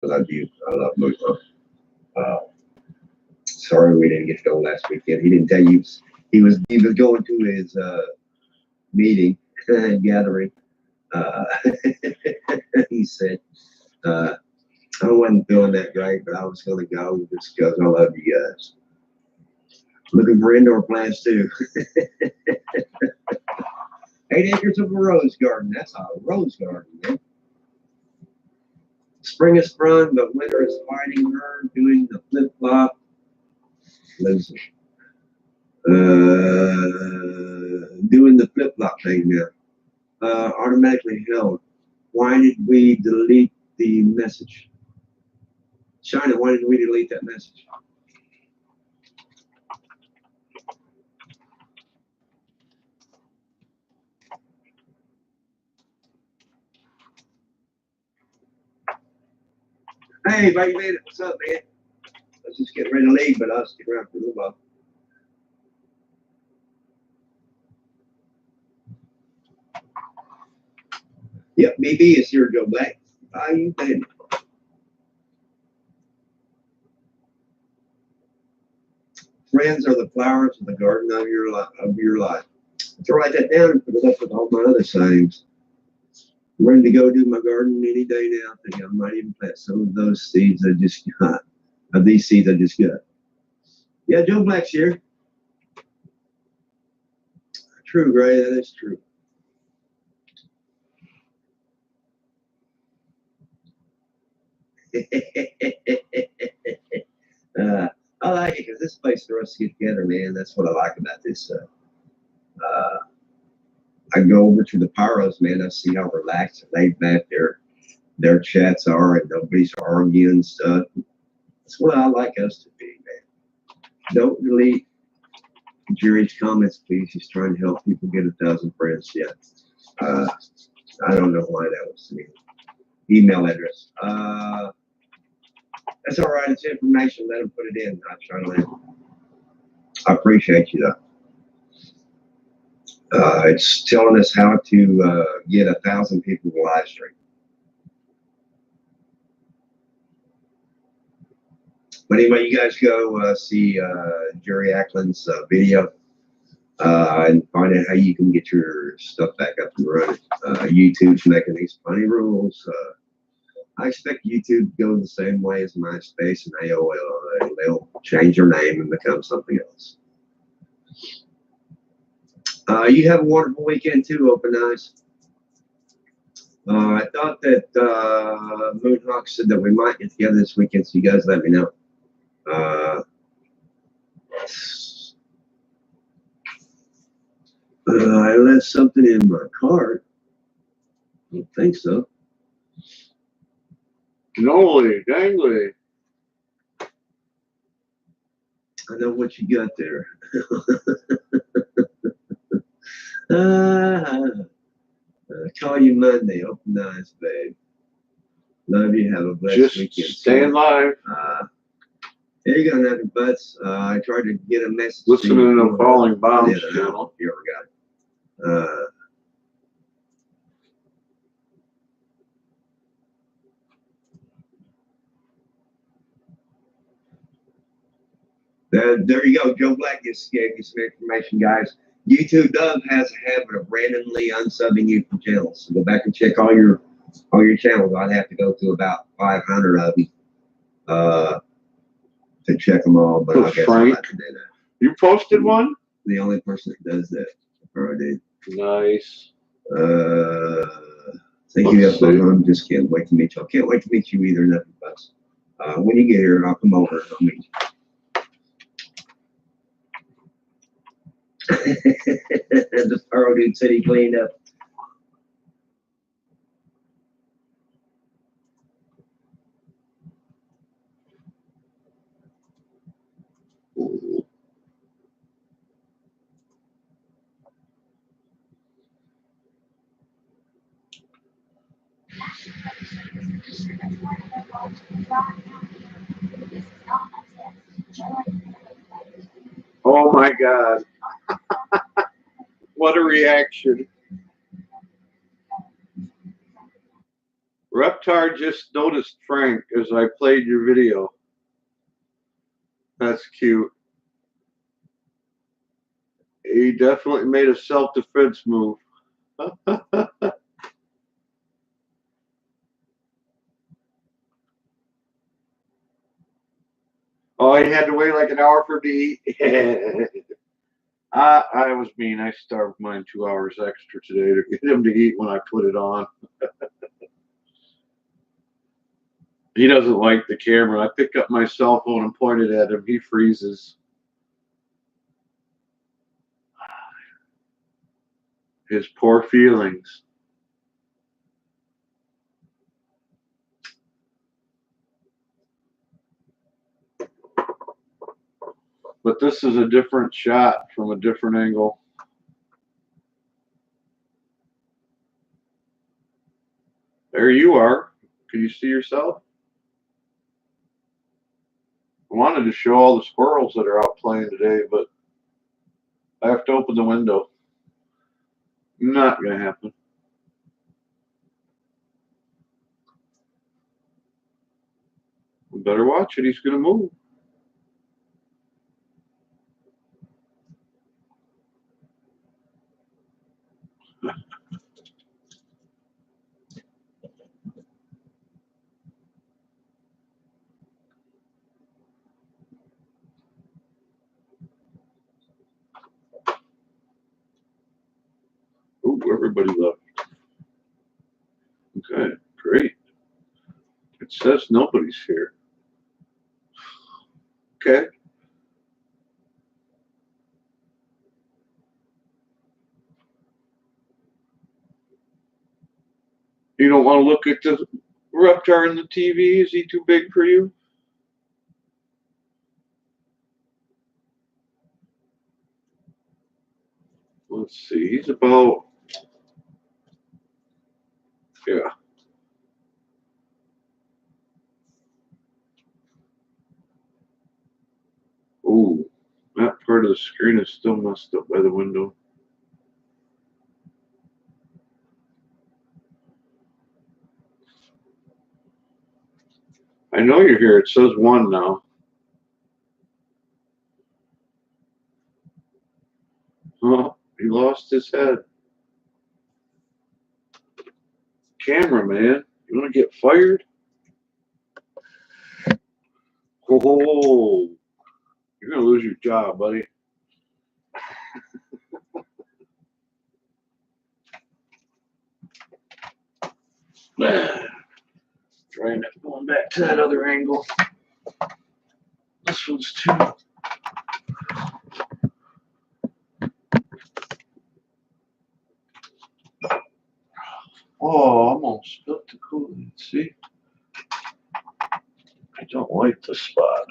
I love you. I love Mojo. Uh, sorry we didn't get to go last weekend. He didn't tell you he was going to his meeting gathering. Uh, he said I wasn't feeling that great, but I was going to go just because I love you guys. Looking for indoor plants too. 8 acres of a rose garden. That's a rose garden, man. Spring is fun, but winter is fighting her, doing the flip flop. Losing. Doing the flip flop thing now. Automatically held. Why did we delete the message? China, why did we delete that message? Hey, buddy, man, what's up, man? I was just getting ready to leave, but I'll stick around for a little while. Yep, BB is here, Joe Black. How you doing? Friends are the flowers of the garden of your life. To write that down and put it up with all my other sayings. I'm ready to go do my garden any day now. I think I might even plant some of those seeds I just got. Of these seeds I just got. Yeah, Joe Black's here. True, Gray, that is true. I like it because this place for us to get together, man. That's what I like about this. I go over to the Pyros, man. I see how relaxed and laid back their chats are, and nobody's arguing and stuff. That's what I like us to be, man. Don't delete Jerry's comments, please. He's trying to help people get 1,000 friends. Yeah. I don't know why that was me. Email address. That's all right. It's information. Let him put it in. I'm trying to let him. I appreciate you, though. It's telling us how to get 1,000 people to live stream. But anyway, you guys go see Jerry Ackland's video and find out how you can get your stuff back up and running. YouTube's making these funny rules. I expect YouTube to go the same way as MySpace and AOL. They'll change their name and become something else. You have a wonderful weekend too, Open Eyes. I thought that Moonhawk said that we might get together this weekend, so you guys let me know. I left something in my cart. I don't think so. Noli, dangly. I know what you got there. Call you Monday. Open eyes, babe. Love you. Have a blessed weekend. Staying live. There you go, nothing butts. I tried to get a message. Listening to the Falling Bombs channel. You ever got it. There you go. Joe Black just gave you some information, guys. YouTube Dove has a habit of randomly unsubbing you from channels. So go back and check all your channels. I'd have to go through about 500 of them to check them all. But I guess I'll have to do that. You posted one? The only person that does that. I did. Nice. Thank you, everyone. Just can't wait to meet you. I can't wait to meet you either. Nothing but when you get here, I'll come over and I'll meet you. The Faro dude said he cleaned up. Oh my God. What a reaction. Reptar just noticed Frank as I played your video. That's cute. He definitely made a self-defense move. Oh, he had to wait like an hour for him to eat. I was mean. I starved mine 2 hours extra today to get him to eat when I put it on. He doesn't like the camera. I pick up my cell phone and point it at him. He freezes. His poor feelings. But this is a different shot from a different angle. There you are. Can you see yourself? I wanted to show all the squirrels that are out playing today, but I have to open the window. Not going to happen. We better watch it. He's going to move. Ooh, everybody left. Okay, great. It says nobody's here. Okay. You don't want to look at the Reptar in the TV? Is he too big for you? Let's see. He's about, yeah. Ooh, that part of the screen is still messed up by the window. I know you're here. It says 1 now. Oh, he lost his head. Cameraman, you want to get fired? Oh, you're going to lose your job, buddy. Trying it, going back to that other angle. This one's too. Oh, I almost spilled the coolant. See? I don't like the spot.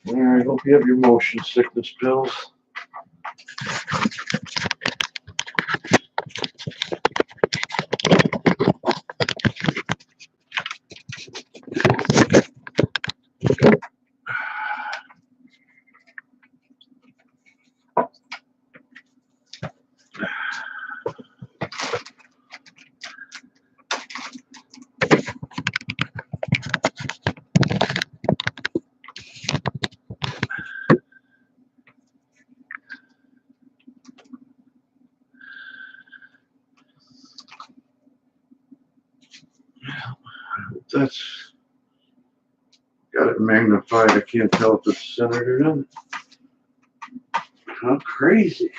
All right, hope you have your motion sickness pills. That's got it magnified. I can't tell if it's centered or not. How crazy.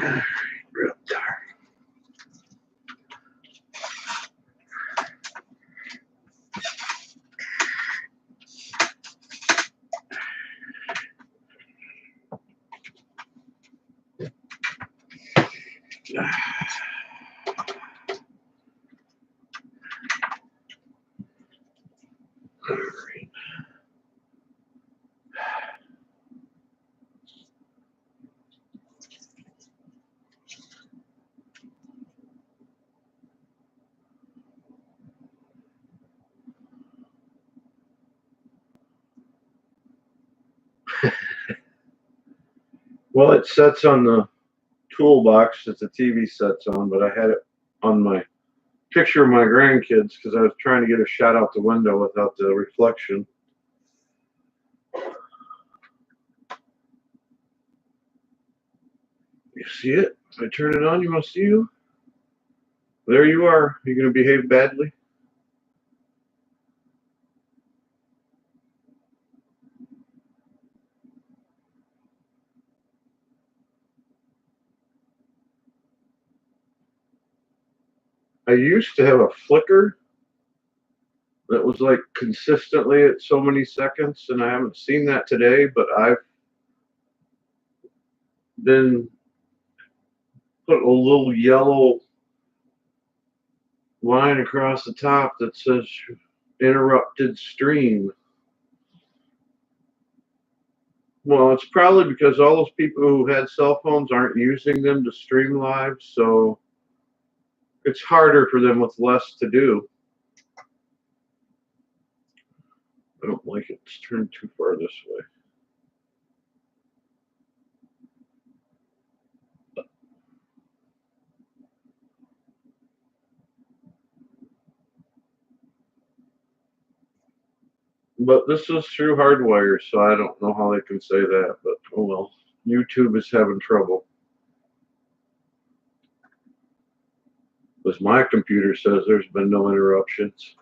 Reptar. All right. Well, it sets on the toolbox that the TV sets on, but I had it on my picture of my grandkids because I was trying to get a shot out the window without the reflection. You see it? If I turn it on, you must see you. There you are. You're going to behave badly? I used to have a flicker that was like consistently at so many seconds, and I haven't seen that today, but I've been put a little yellow line across the top that says interrupted stream. Well, it's probably because all those people who had cell phones aren't using them to stream live, so it's harder for them with less to do. I don't like it. It's turned too far this way. But this is through hardwire, so I don't know how they can say that, but oh well. YouTube is having trouble. Because my computer says there's been no interruptions.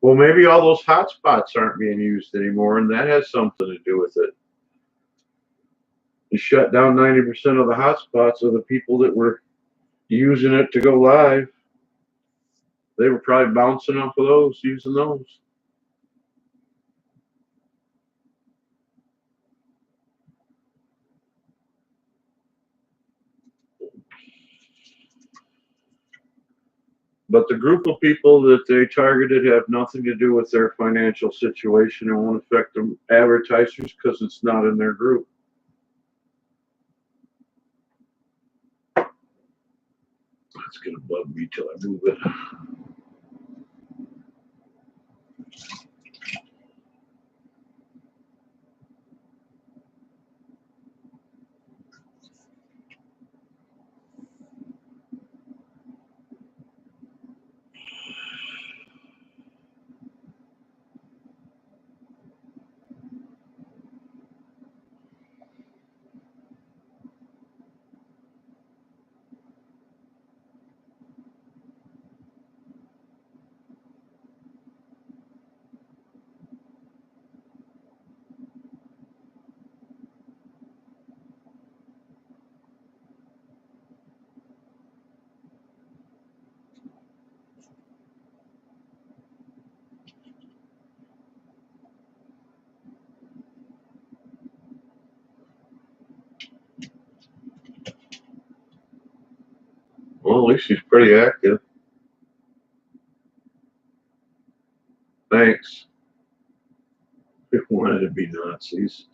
Well, maybe all those hotspots aren't being used anymore, and that has something to do with it. You shut down 90% of the hotspots of the people that were using it to go live. They were probably bouncing off of those, using those. But the group of people that they targeted have nothing to do with their financial situation and won't affect the advertisers because it's not in their group. That's going to bug me till I move it. Well, at least he's pretty active. Thanks. We wanted to be Nazis.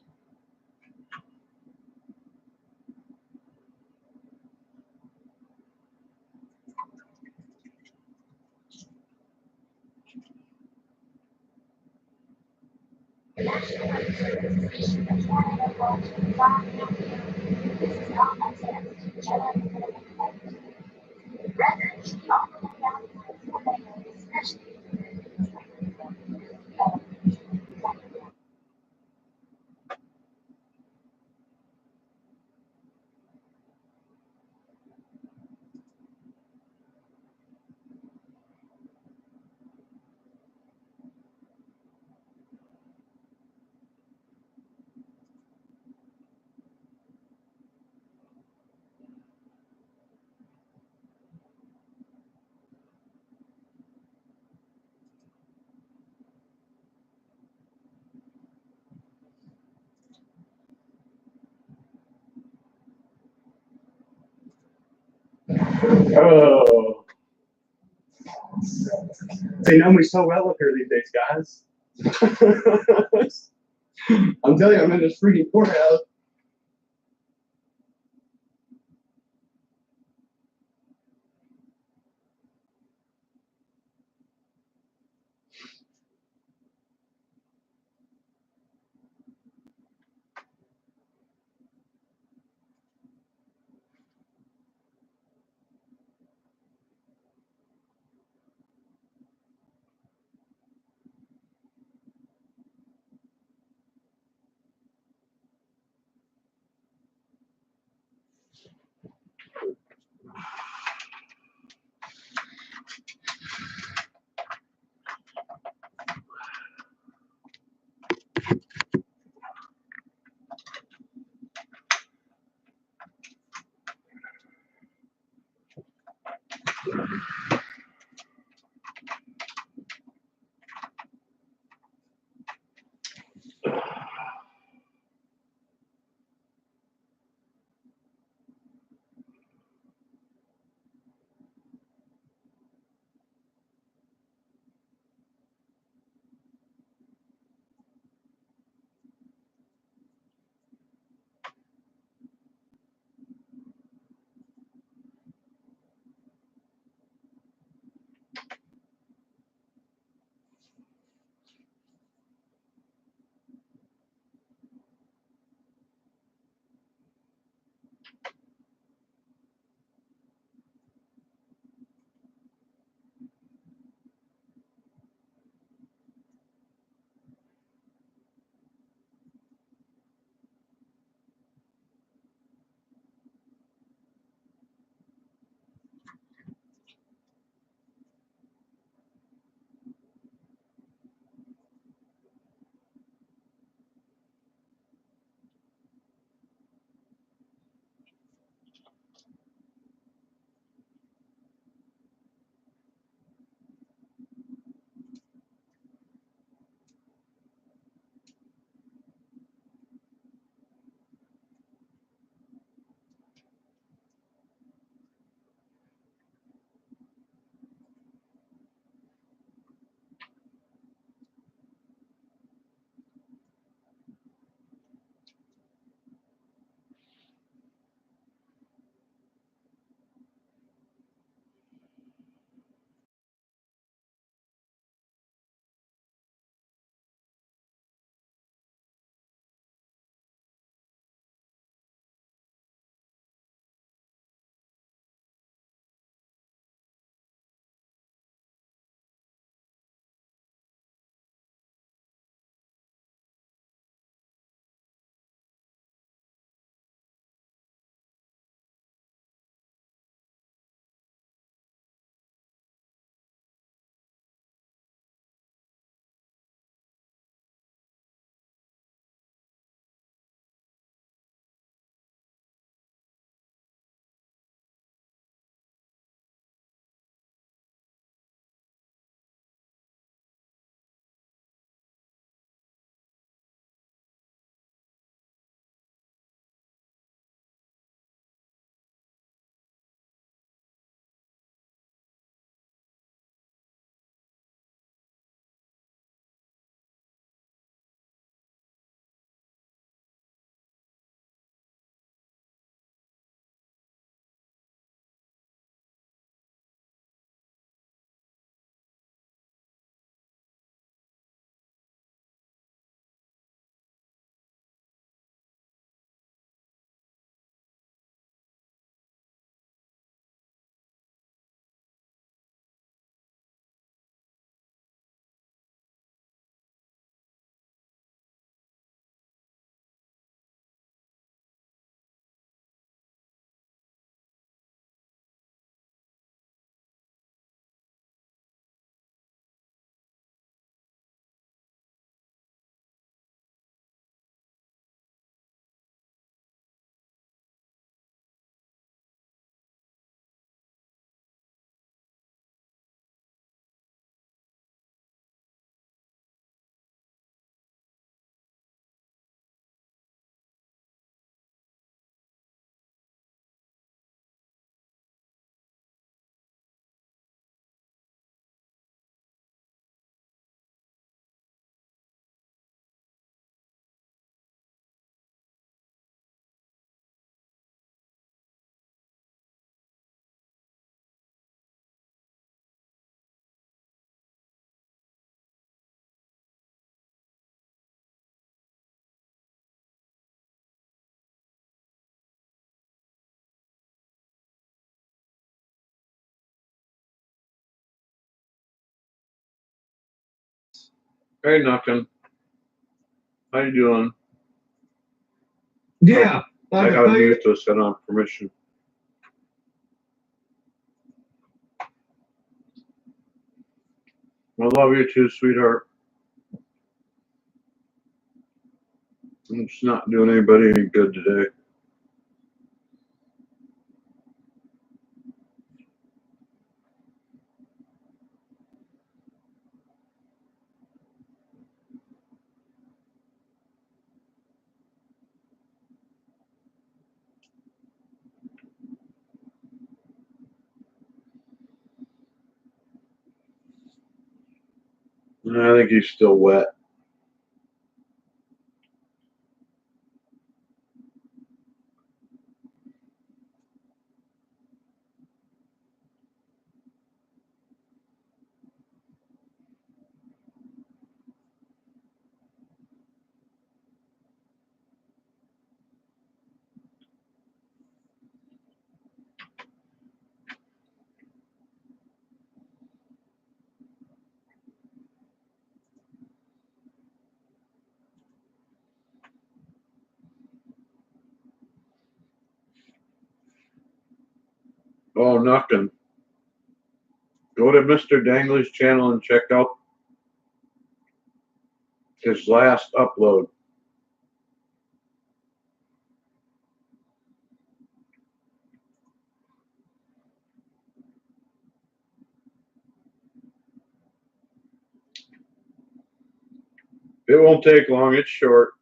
Oh. They know me so well up here these days, guys. I'm telling you, I'm in this freaking courthouse. Hey, Knuckin. How you doing? Yeah. I gotta mute this. I don't have permission. I love you too, sweetheart. It's not doing anybody any good today. I think he's still wet. Oh, Knuckin. Go to Mr. Dangley's channel and check out his last upload. It won't take long. It's short.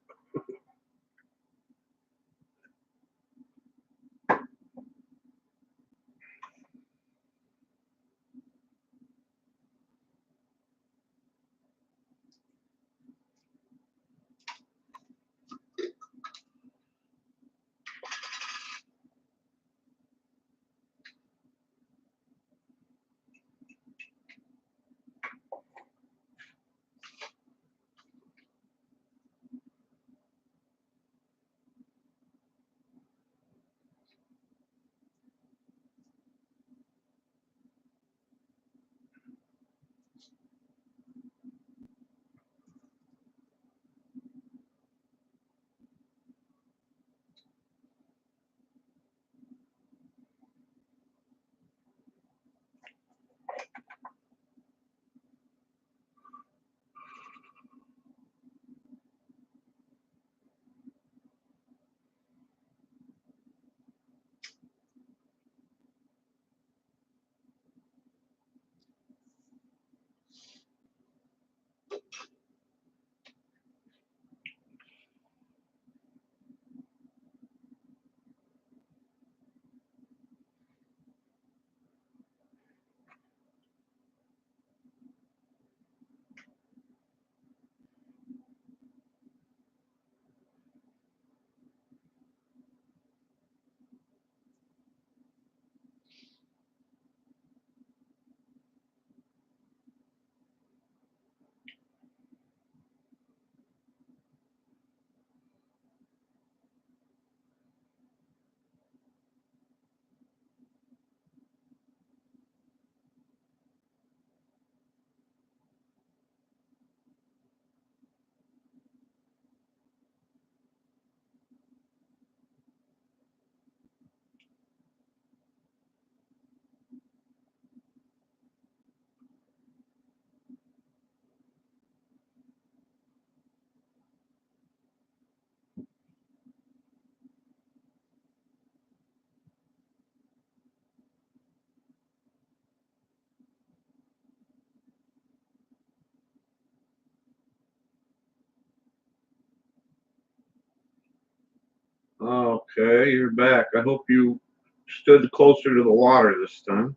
Okay, you're back. I hope you stood closer to the water this time.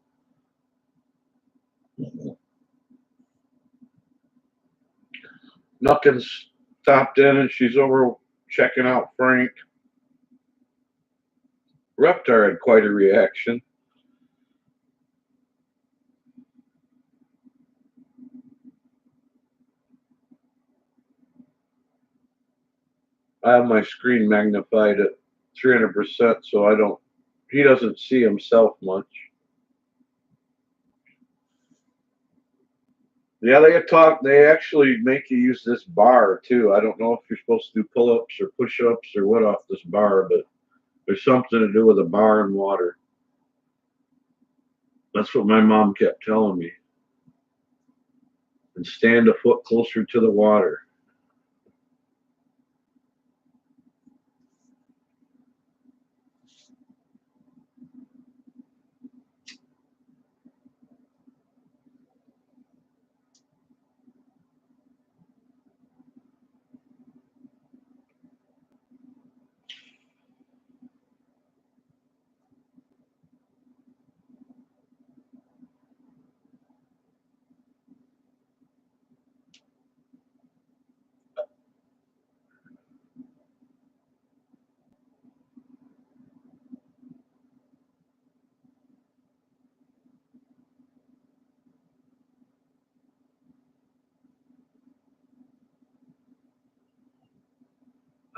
Knuckin's stopped in and she's over checking out Frank. Reptar had quite a reaction. I have my screen magnified at 300%, so he doesn't see himself much. Yeah, they actually make you use this bar too. I don't know if you're supposed to do pull-ups or push-ups or what off this bar, but there's something to do with a bar and water. That's what my mom kept telling me. And stand a foot closer to the water.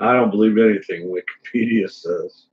I don't believe anything Wikipedia says.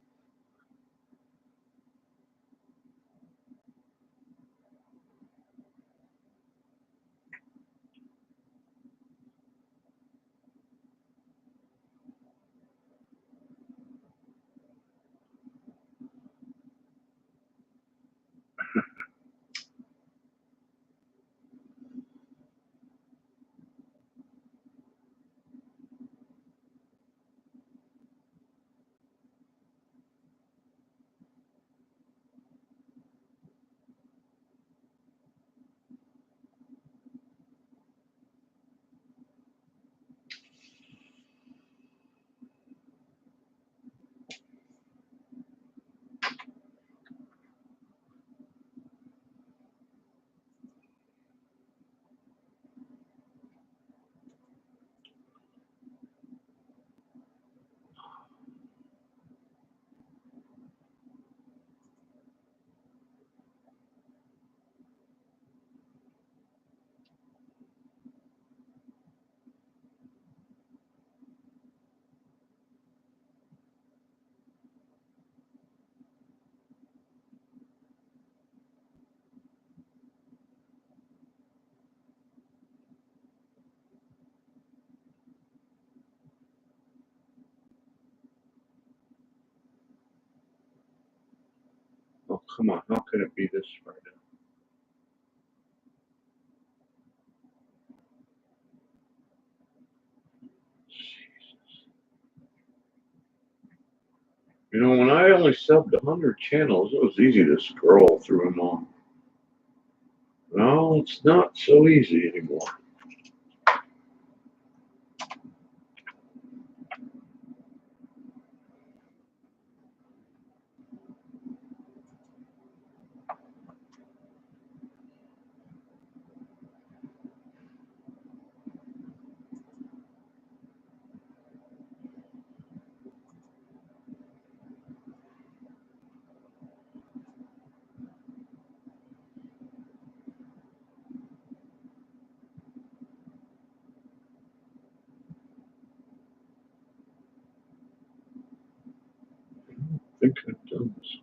Oh, come on. How can it be this far down? Jesus. You know, when I only subbed 100 channels, it was easy to scroll through them all. No, it's not so easy anymore. I think I've done this.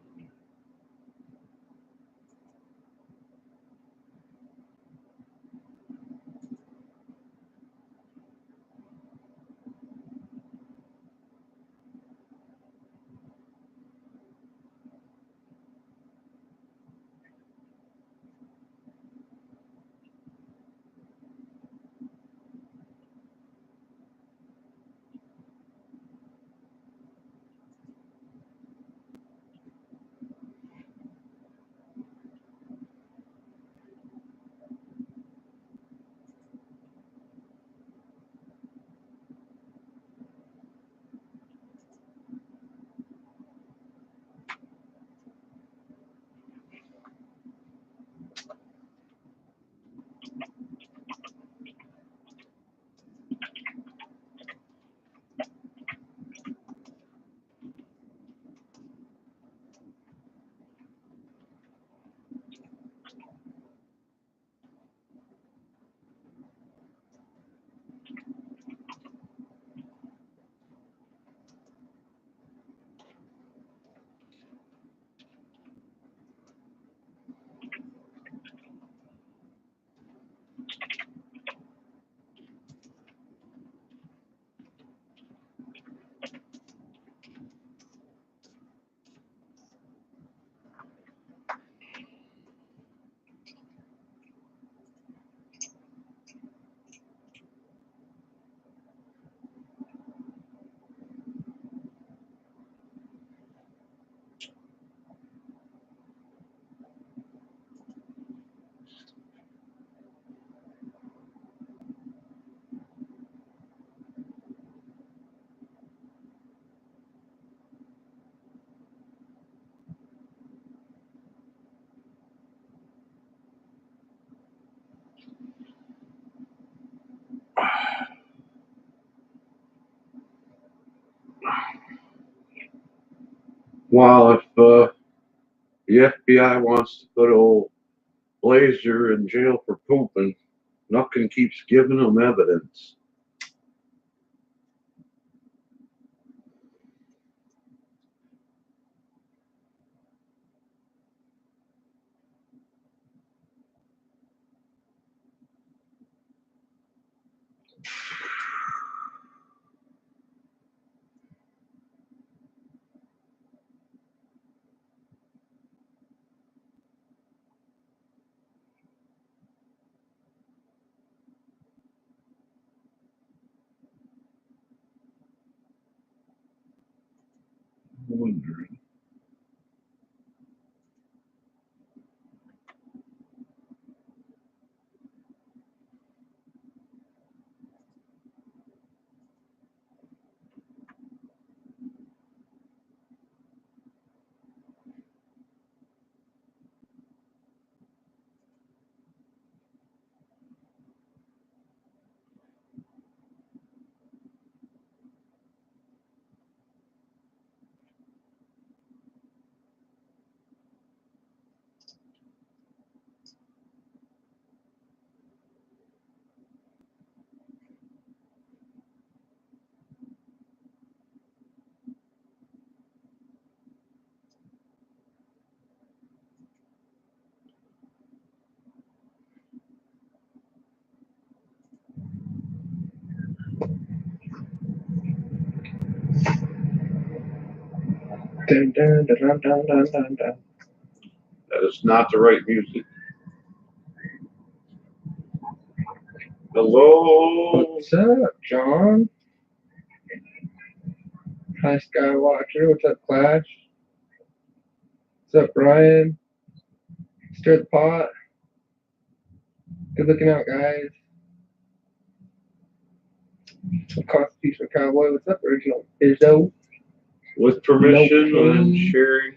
Well, if the FBI wants to put old Blazer in jail for pooping, nothing keeps giving them evidence. Wondering. Dun, dun, dun, dun, dun, dun, dun, dun. That is not the right music. Hello. What's up, John? Hi, Skywatcher. What's up, Clash? What's up, Brian? Stir the pot. Good looking out, guys. Constitutional Cowboy. What's up, Original Izzo? With permission No and pain. sharing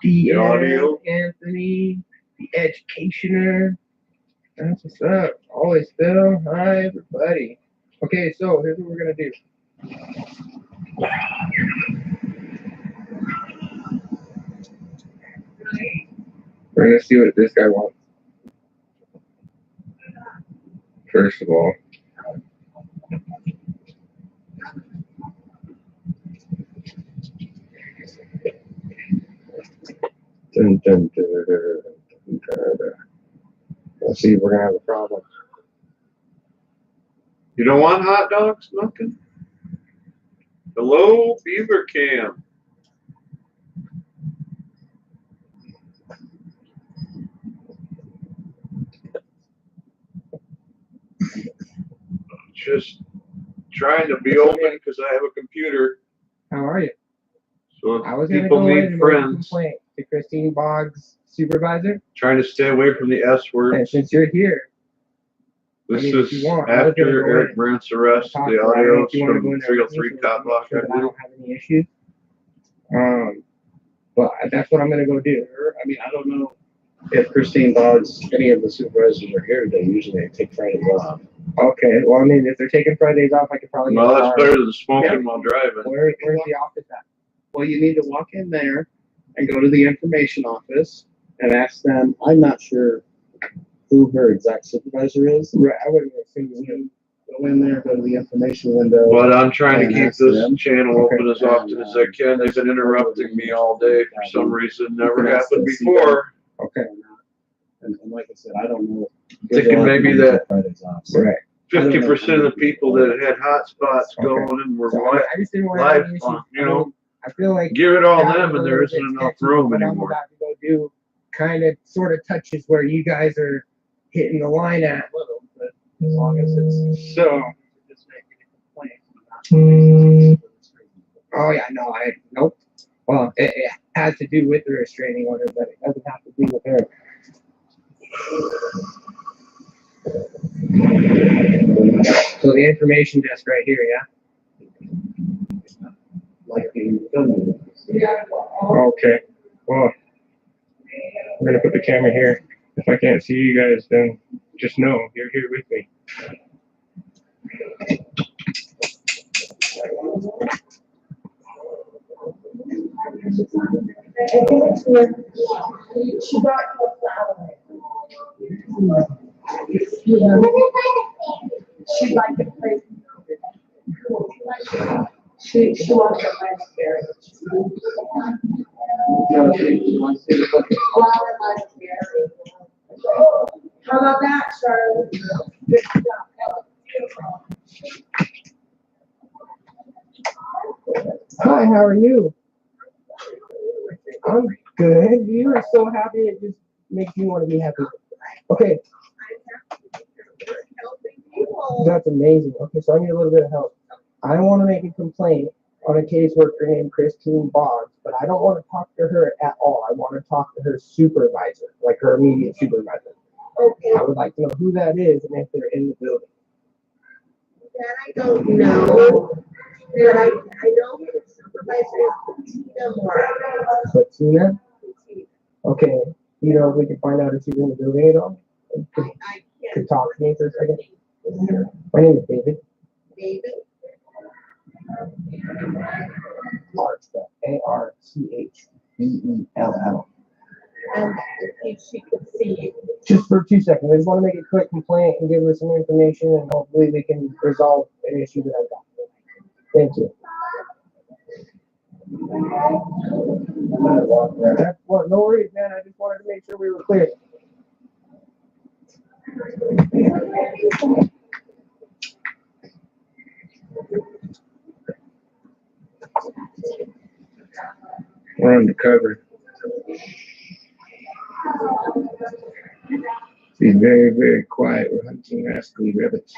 The the audio. Anthony, the Educationer. That's what's up. Always Phil. Hi, everybody. Okay, so here's what we're gonna do. We're gonna see what this guy wants. First of all. Dun, dun, dun, dun, dun, dun, dun. Let's see if we're gonna have a problem. You don't want hot dogs, nothing? Hello, Beaver Cam. Just trying to be open because I have a computer. How are you? So I was if gonna people go in need and make a friends, complaint to Christine Boggs' supervisor. trying to stay away from the S And word. since you're here, This if is you want, I was gonna after go Eric in Brandt's arrest. talk The to her. I don't know audio if you want to go from in there 303 with me, so Cop make Block, sure I that I believe. don't have any issues. But that's what I'm gonna go do. I mean, I don't know if Christine Boggs, any of the supervisors are here today. Usually they take Fridays off. Okay. Well, I mean, if they're taking Fridays off, I could probably. Well, get a that's car. better than smoking Yeah. while driving. Where's the office at? Well, you need to walk in there and go to the information office and ask them. I'm not sure who her exact supervisor is. Right. I wouldn't assume you would. You go in there, go to the information window. But I'm trying to And keep ask this them. channel Okay. open as often as I can. They've been interrupting me all day for some reason. Never happened before. Okay. And like I said, I don't know. Thinking maybe that Fridays off. So Right. 50% of the people that had hot spots Okay. going and were So I just didn't want to have live any issues. on, you know, I feel like give it all that them was and a there little isn't bit enough sketchy. room What I'm anymore. about to go do kind of sort of touches where you guys are hitting the line at. But as long as it's So, just making a complaint. oh yeah, no, nope. Well, it has to do with the restraining order, but it doesn't have to do with her. So the information desk right here, yeah? Like being filmed. Okay. Well, I'm gonna put the camera here. If I can't see you guys, then just know you're here with me. She brought you a flower. She'd like to play. She wants to raspberry. No, she wants to look at Flower raspberry. How about that, Charlie? Good stuff. Hi, how are you? I'm good. You are so happy. It just makes me want to be happy. Okay, that's amazing. Okay, so I need a little bit of help. I want to make a complaint on a caseworker named Christine Boggs, but I don't want to talk to her at all. I want to talk to her supervisor, like her immediate supervisor. Okay, I would like to know who that is and if they're in the building. that I don't know. But I know who the supervisor is, Tina Moore. Tina? Okay, you know, we can find out if she's in the building at all. Could, I could talk to me for a second. My name is David. David? Archbell. ARCHBELL. And if she could see you. Just for 2 seconds. I just want to make a quick complaint and give her some information, and hopefully we can resolve an issue that I've got. Thank you. Well, no worries, man. I just wanted to make sure we were clear. We're undercover. Be very, very quiet. We're hunting rascally rabbits.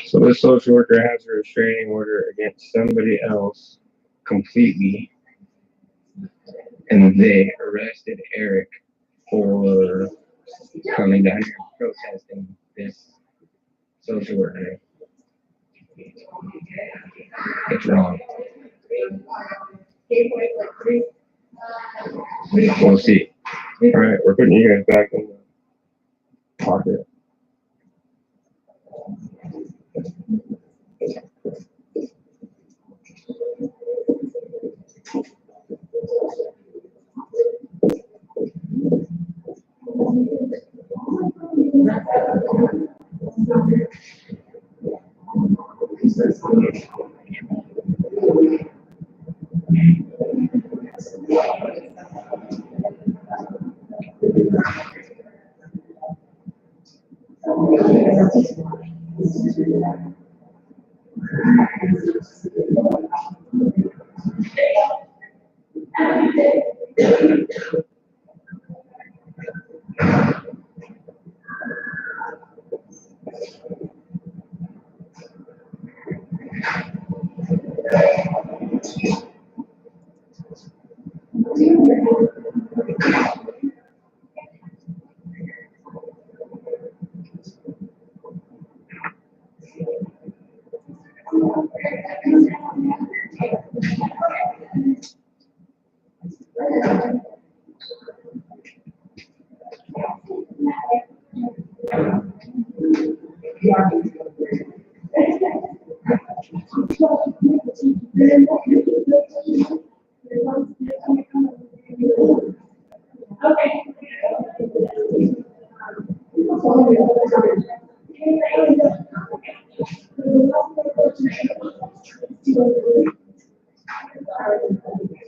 So the social worker has a restraining order against somebody else completely, and they arrested Eric for coming down here and protesting this social worker. It's wrong. We'll see. All right, we're putting you guys back in the pocket.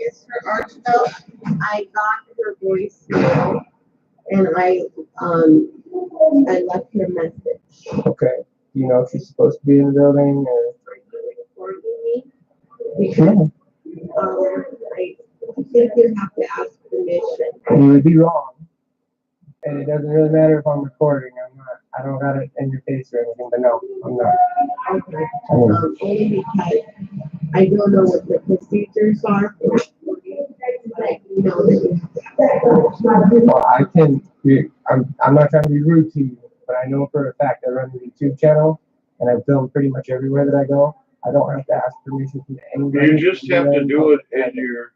Mr. Archibald, I got her voicemail and I left her a message. Okay. Do you know if she's supposed to be in the building or? Are you recording me? Because, I think you have to ask permission. You would be wrong. And it doesn't really matter if I'm recording. I don't got it in your face or anything, but no, I'm not. Okay. Only because I don't know what the procedures are for recording, but you know that. Well, I can, I'm not trying to be rude to you, but I know for a fact I run a YouTube channel and I film pretty much everywhere that I go. I don't have to ask permission from anybody. You just have to do it in your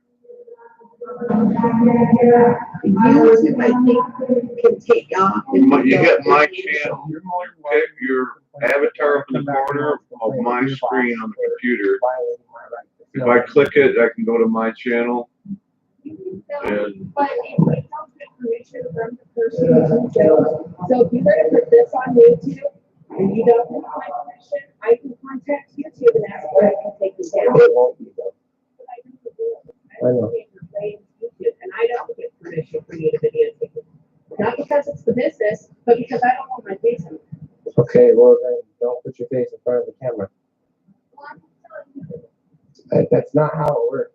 YouTube, I think, can take off. You get my channel, your avatar up in the corner of my screen on the computer. If I click it, I can go to my channel. And But it don't get permission from the person. So if you're gonna put this on YouTube and you don't have my permission, I can contact YouTube and ask where I can take this down. I know. And I don't get permission for you to videotape it. Not because it's the business, but because I don't want my face on it. Okay, well then don't put your face in front of the camera. That's not how it works.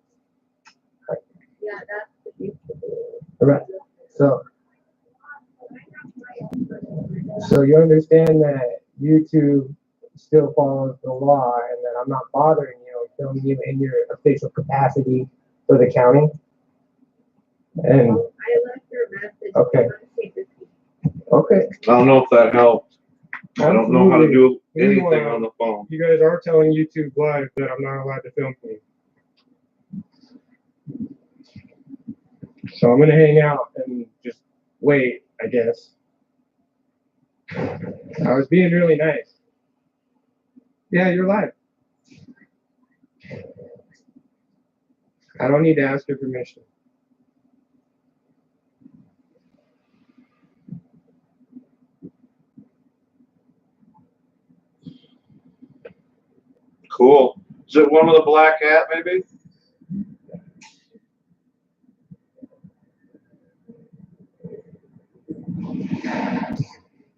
Yeah, that's the YouTube. Right. So you understand that YouTube still follows the law and that I'm not bothering you and filming you in your official capacity for the county. And I left your message. Okay. Okay. I don't know if that helped. I don't know how to do anything on the phone. You guys are telling YouTube Live that I'm not allowed to film for you. So I'm gonna hang out and just wait, I guess. I was being really nice. Yeah, you're live. I don't need to ask your permission. Cool. Is it one with a black hat, maybe?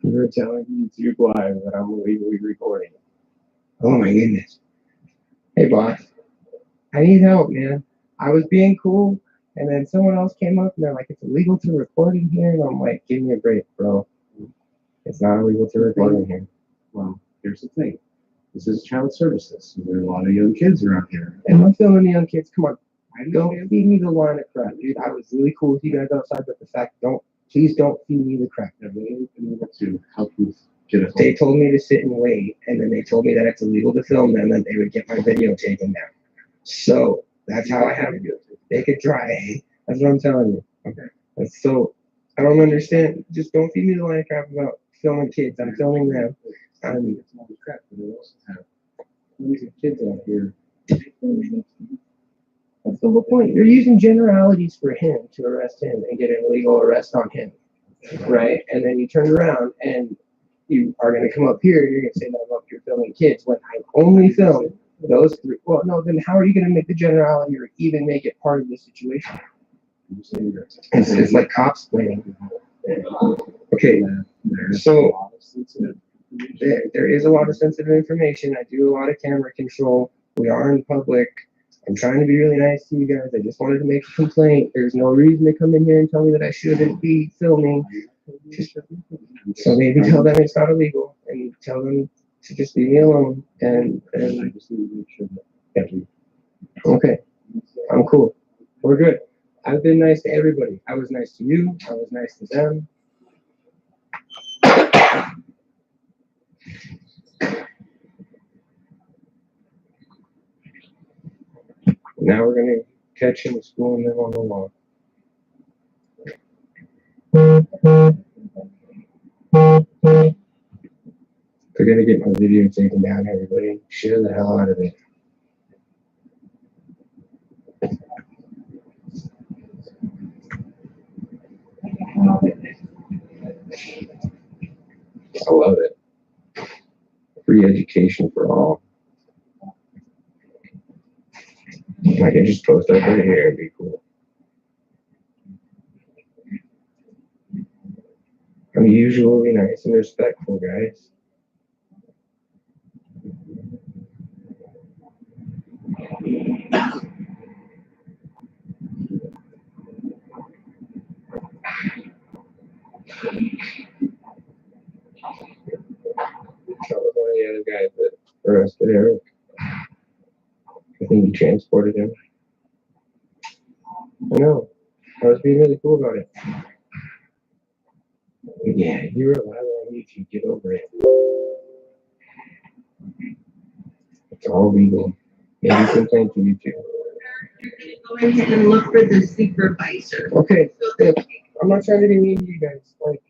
You're telling YouTube Live that I'm illegally recording. Oh my goodness. Hey boss, I need help, man. I was being cool, and then someone else came up and they're like, it's illegal to record in here. And I'm like, give me a break, bro. It's not illegal to record in here. Well, here's the thing. This is child services. There are a lot of young kids around here. And I'm filming the young kids. Come on. I Don't feed me the line of crap, dude. I was really cool with you guys outside, but the fact, please don't feed me the crap. have been able to help you get a They told me to sit and wait, and then they told me that it's illegal to film them, and they would get my video taken down. So that's how I have to do it. They could try. That's what I'm telling you. Okay. And so I don't understand. Just don't feed me the line of crap about filming kids. I'm filming them. it's all the crap, but they also have millions of kids out here. That's the whole point. You're using generalities for him to arrest him and get an illegal arrest on him, right? And then you turn around and you are going to come up here. You're going to say that I'm up here filming kids when I only film those three. Well, no, then how are you going to make the generality or even make it part of the situation? It's like cops playing. Okay, so there is a lot of sensitive information. I do a lot of camera control. We are in public. I'm trying to be really nice to you guys. I just wanted to make a complaint. There's no reason to come in here and tell me that I shouldn't be filming. So maybe tell them it's not illegal and tell them to just leave me alone. And I just need to make sure that okay, I'm cool. We're good. I've been nice to everybody. I was nice to you. I was nice to them. Now we're gonna catch him schooling them on the lawn. They're gonna get my video taken down, everybody. Share the hell out of it. I love it. Free education for all. I can just post up right here and be cool. I'm usually nice and respectful, guys. That was one of the other guys that arrested Eric. I think he transported him. I know. I was being really cool about it. Yeah, you were live on YouTube. Get over it. It's all legal. Maybe complain to YouTube. You're gonna go ahead and look for the supervisor. Okay, So that I'm not trying to be mean to you guys. Like,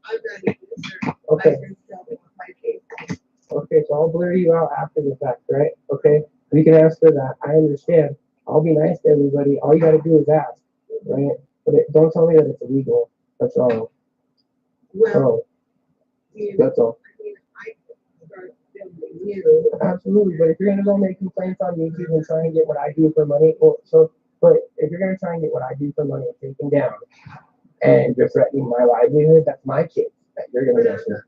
I'm ready for the okay, supervisor to with my case. okay, so I'll blur you out after the fact, right? Okay, we can ask for that. I understand. I'll be nice to everybody. All you gotta do is ask, right? But don't tell me that it's illegal. That's all. Well, Oh, that's all. I mean, I could start filming you. Absolutely, but if you're gonna go make complaints on YouTube and try and get what I do for money, well, but if you're gonna try and get what I do for money taken down, and you're threatening my livelihood, that's my kid that you're gonna mess with.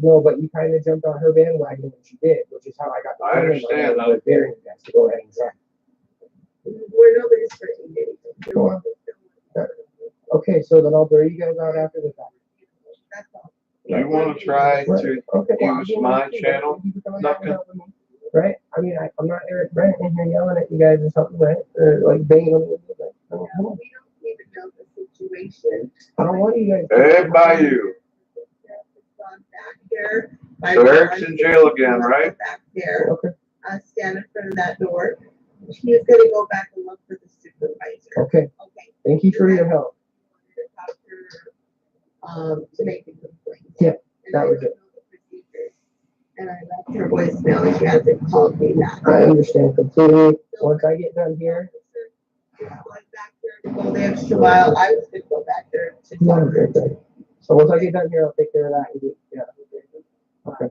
No, but you kind of jumped on her bandwagon when she did, which is how I got the I phone number understand, when I was daring you guys to go ahead and try. Where nobody's threatening anything. Go on. Okay, so then I'll blur you guys out after the fact. That's all. You wanna try to Okay, well, use you know, my you channel? you can come Nothing. out with me, right? I mean, I'm not Eric Brent in here yelling at you guys or something, right? Or like banging on the like, come on. We don't even know the situation. I don't want you guys. Hey, by you. Gone back there. So Eric's in jail again, right? Back there, Okay, stand in front of that door. He is gonna go back and look for the supervisor. okay. Okay. Thank you for your help. To make the complaint. Yeah, And that I was don't it. know the procedures. And I left her voicemail and she hasn't called me back. I understand completely. Once I get done here, Going back there to go the extra mile, I was gonna go back there to no, talk I'm to her. good. So once I get done here, I'll take care of that. And yeah. Okay.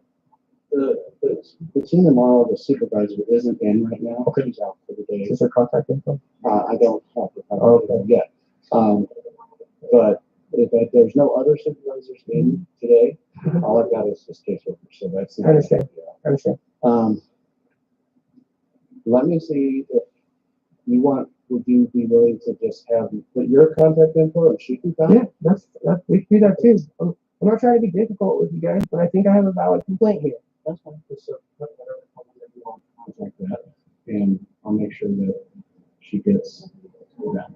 The team tomorrow, the supervisor isn't in right now. Okay. She's out for the day. Is there contact info? I don't have the Okay. contact yet. But if there's no other supervisors in today, all I've got is this caseworker, so that's. I understand. I understand. Let me see if would you be willing to just put your contact info and she can Yeah, contact? we can do that too. I'm not trying to be difficult with you guys, but I think I have a valid complaint here. That's fine. Just contact that, and I'll make sure that she gets that.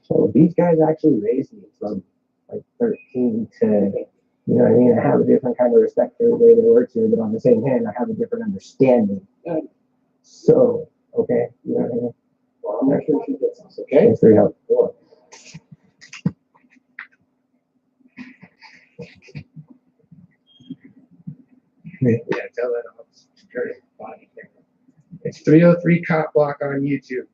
So these guys actually raised me from like 13 to, you know what I mean? I have a different kind of respect for the way they work here, but on the same hand, I have a different understanding. So, okay, you know what I mean? Well, I'll make sure she gets this, okay? Thanks for your help. Cool. Yeah, tell that off. Body camera. It's 303 Cop Block on YouTube.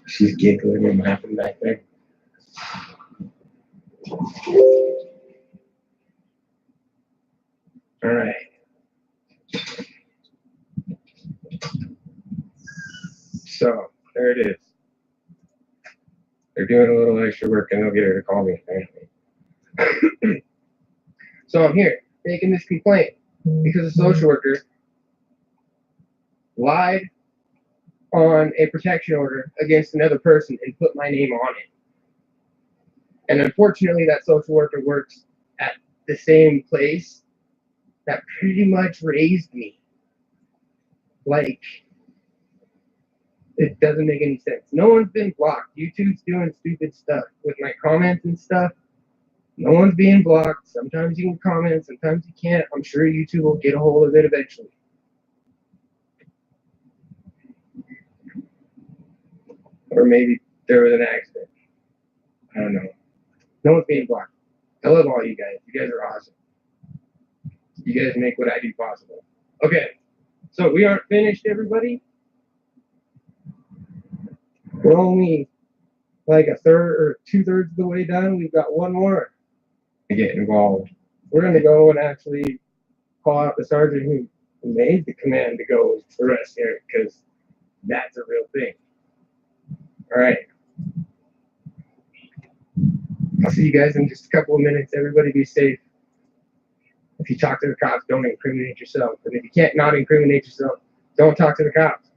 She's giggling and laughing back there. All right. So there it is. They're doing a little extra work and they'll get her to call me apparently. So I'm here making this complaint because a social worker lied on a protection order against another person and put my name on it. And unfortunately, that social worker works at the same place that pretty much raised me. Like, it doesn't make any sense. No one's been blocked. YouTube's doing stupid stuff with my comments and stuff. No one's being blocked. Sometimes you can comment, sometimes you can't. I'm sure YouTube will get a hold of it eventually. Or maybe there was an accident. I don't know. No one's being blocked. I love all you guys. You guys are awesome. You guys make what I do possible. Okay, so we aren't finished, everybody. We're only like a third or 2/3 of the way done. We've got one more to get involved. We're going to go and actually call out the sergeant who made the command to go arrest Eric, because that's a real thing. All right. I'll see you guys in just a couple of minutes. Everybody be safe. If you talk to the cops, don't incriminate yourself. And if you can't not incriminate yourself, don't talk to the cops.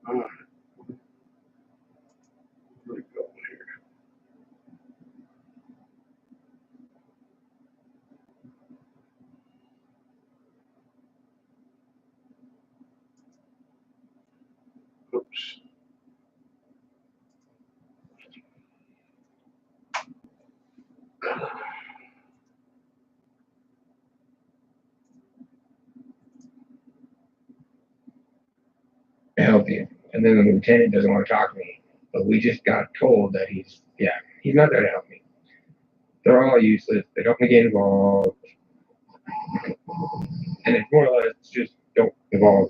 Alright. Where'd it go here? Oops. Help you. And then the lieutenant doesn't want to talk to me. But we just got told that he's not there to help me. They're all useless. They don't want to get involved. And it's more or less just don't involve.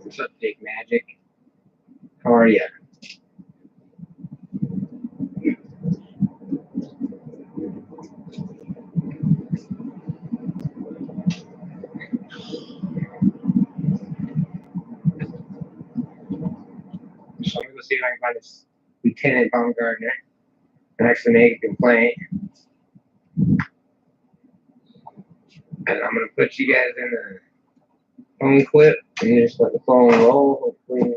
What's up, Big Magic? How are you? So I'm gonna go see if I can find this Lieutenant Baumgartner and actually make a complaint. And I'm gonna put you guys in the phone clip and you just let the phone roll. Hopefully.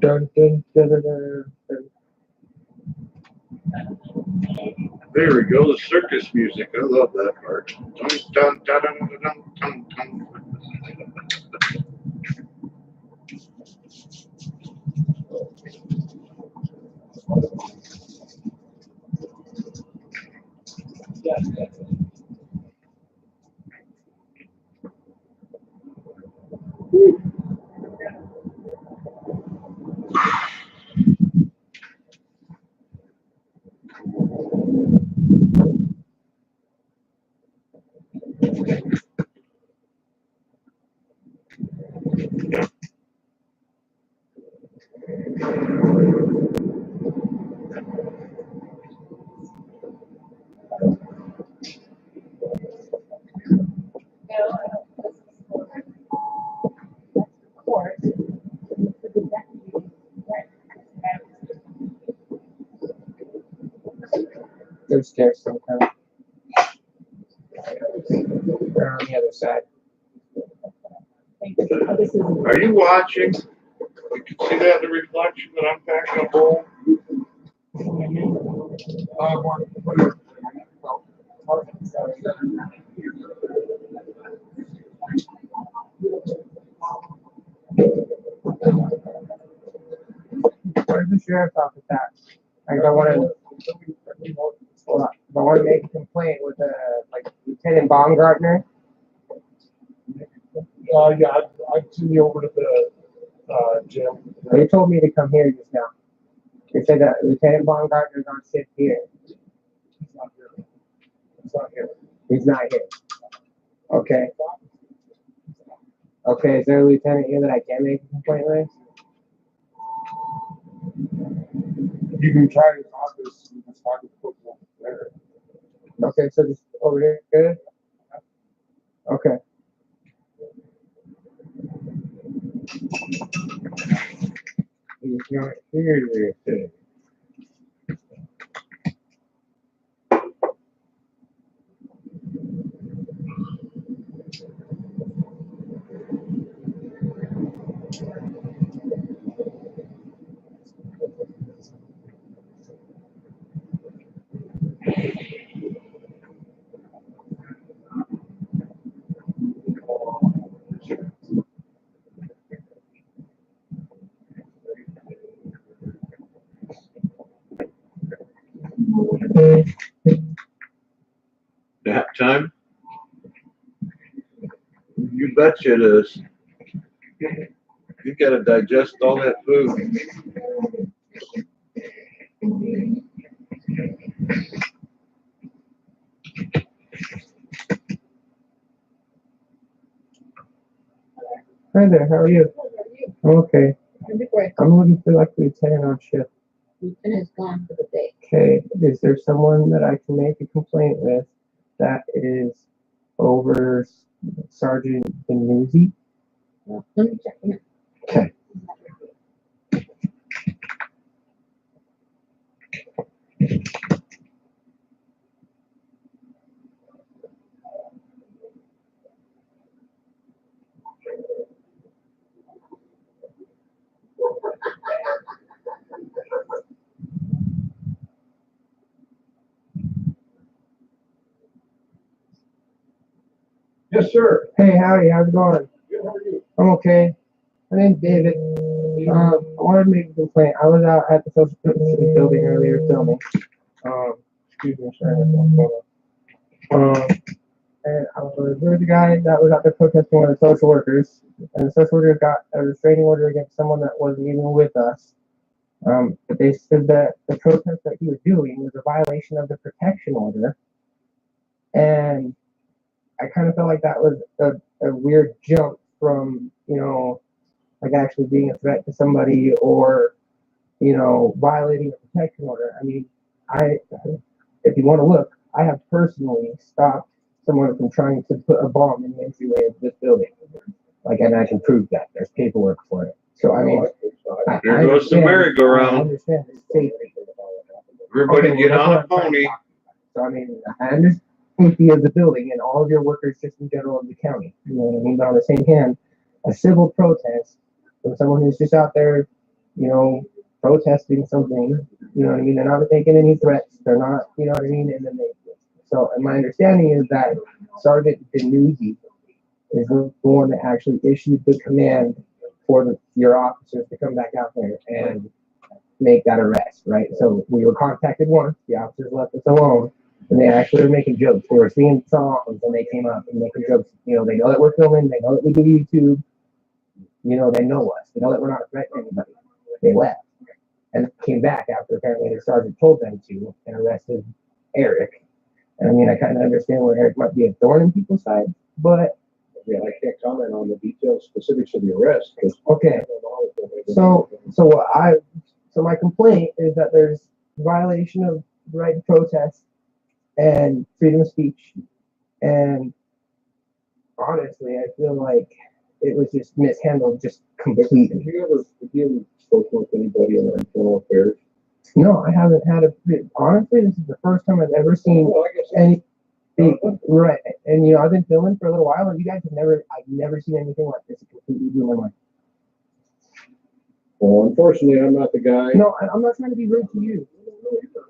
Dun, dun, dun, dun, dun, dun. There we go, the circus music. I love that part. Dun, dun, dun, dun, dun, dun, dun, dun. They're stairs sometimes. They're on the other side. Are you watching? You can see that in the reflection that I'm packing a bowl. Where's the sheriff's office at? Like, I want to, hold on. I want to make a complaint with Lieutenant Baumgartner. Yeah, I'd send you over to the, gym. They told me to come here just now. They said that Lieutenant Baumgartner's on shift here. He's not here. He's not here. He's not here. Okay. Okay, is there a lieutenant here that I can make a complaint with? You can try his office, you can talk to football there. Okay, so just over here, good? Okay. He's not here. Nap time? You betcha it is. You gotta digest all that food. Hi there, how are you? Okay. Before I'm looking for like lieutenant on shift. Lieutenant is gone for the day. Okay, is there someone that I can make a complaint with that is over Sergeant Benuzi? Well, let me check him out. Okay. Yes, sir. Hey, howdy, how's it going? Good, how are you? I'm okay. My name's David. I wanted to make a complaint. I was out at the social services building earlier filming. Excuse me, sorry, and I was with the guy that was out there protesting with the social workers, and the social workers got a restraining order against someone that wasn't even with us. But they said that the protest that he was doing was a violation of the protection order, and I kind of felt like that was a weird jump from, like actually being a threat to somebody or, violating a protection order. I mean, if you want to look, I have personally stopped someone from trying to put a bomb in the entryway of this building. Like, and I can prove that. There's paperwork for it. So, I mean, There goes the I merry-go-round. understand it's safety. Everybody Okay, get well, on a that's what I'm pony. trying to talk about. So, I mean, I understand the safety of the building and all of your workers just in general of the county. You know what I mean? But on the same hand, a civil protest from someone who's just out there, protesting something, you know what I mean? They're not making any threats. They're not, you know what I mean? And my understanding is that Sergeant Benuzi is the one that actually issued the command for your officers to come back out there and make that arrest, right? So we were contacted once, the officers left us alone, and they actually were making jokes. They were singing songs and they came up and making jokes. They know that we're filming, they know that we do YouTube, they know us. They know that we're not a threat to anybody. They left and came back after apparently the sergeant told them to and arrested Eric. And I mean, I kind of understand where Eric might be a thorn in people's side, but Yeah, I can't comment on the details, specifics of the arrest. okay. So my complaint is that there's violation of the right to protest and freedom of speech. And honestly, I feel like it was just mishandled just completely. Have you spoken with anybody in the internal affairs? No, I haven't had honestly, this is the first time I've ever seen Well, I guess any, right. And, I've been filming for a little while and you guys I've never seen anything like this. It completely blew my mind. Well, unfortunately, I'm not the guy. No, I'm not trying to be rude to you.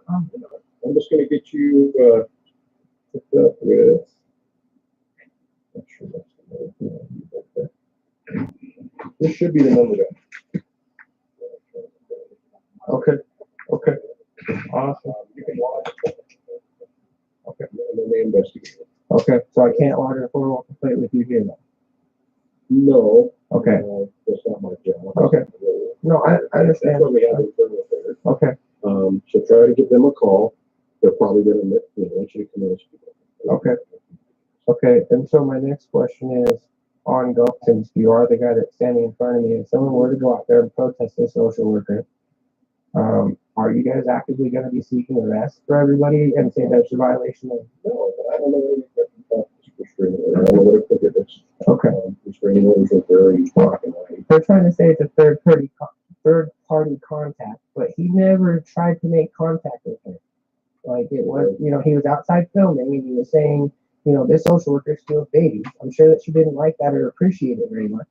I'm just going to get you hooked up with. Not sure that's the number. This should be the number that. Okay. Awesome. You can log it. Okay. And then they investigate it. Okay. So I can't log a formal complaint with you here then? No. Okay. That's not my job. Okay. No, I understand. That's why we have internal affairs. Okay. So try to give them a call. They're probably going to want you to come in and speak. Okay. Okay. And so my next question is ongoing, since you are the guy that's standing in front of me, if someone were to go out there and protest a social worker, are you guys actively going to be seeking arrest for everybody and say that's a violation of? No, but I don't know what restraining order. I don't know what it prohibits. Okay. Restraining orders are very black and white. They're trying to say it's a third party contact, but he never tried to make contact with him. Like it was, he was outside filming and he was saying, this social worker steals babies. I'm sure that she didn't like that or appreciate it very much.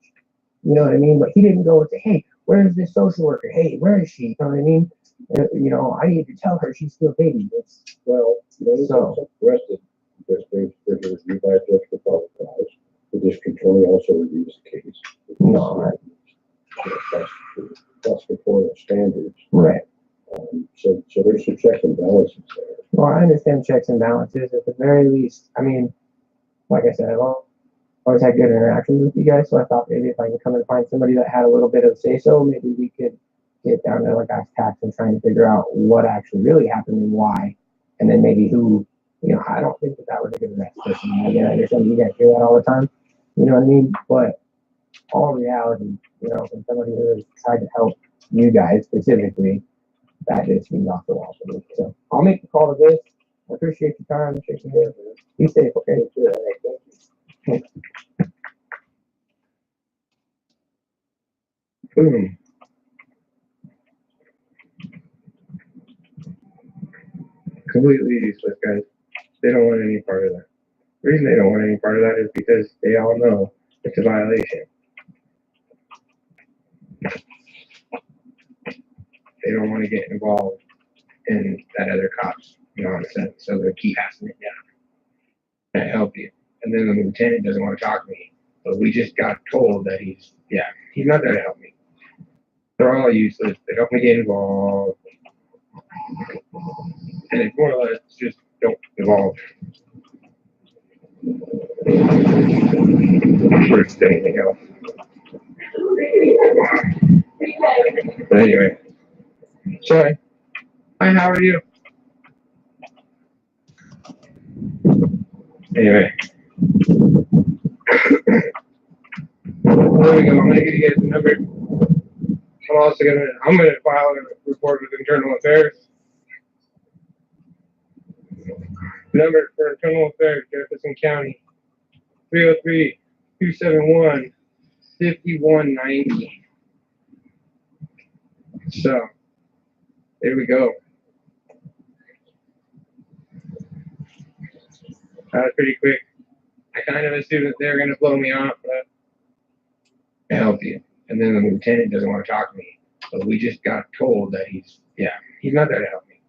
You know what I mean? But he didn't go and say, hey, where's this social worker? Hey, where is she? You know what I mean? I need to tell her she steals babies. So arrested because there's a review by a judge for probable cause. The district attorney also reviews the case. No, That's before the standards. right. So there's some checks and balances there. Well, I understand checks and balances. At the very least, I mean, like I said, I've always had good interactions with you guys, so I thought maybe if I can come and find somebody that had a little bit of say-so, maybe we could get down to like ask tax and trying to figure out what actually really happened and why, and then maybe who, I don't think that was a good arrest person. Again, I understand you guys hear that all the time, you know what I mean? But all reality, when somebody really tried to help you guys specifically, that just seems off the wall for me. So I'll make the call to this. I appreciate your time. Shaking hands. Be safe, okay? Sure. All right, thank you. Boom. Completely useless, guys. They don't want any part of that. The reason they don't want any part of that is because they all know it's a violation. They don't want to get involved in that other cop's nonsense, so they keep passing it down. I help you. And then the lieutenant doesn't want to talk to me. But we just got told that he's not there to help me. They're all useless. They don't want to get involved. And it's more or less just don't involve. First anything else. But anyway. Sorry. Hi, how are you? Anyway. There we go. I'm gonna get you guys the number. I'm gonna file a report with Internal Affairs. Number for Internal Affairs, Jefferson County, 303-271-5190. So, there we go. That was pretty quick. I kind of assumed that they were going to blow me off, but I help you. And then the lieutenant doesn't want to talk to me. But we just got told that he's not there to help me.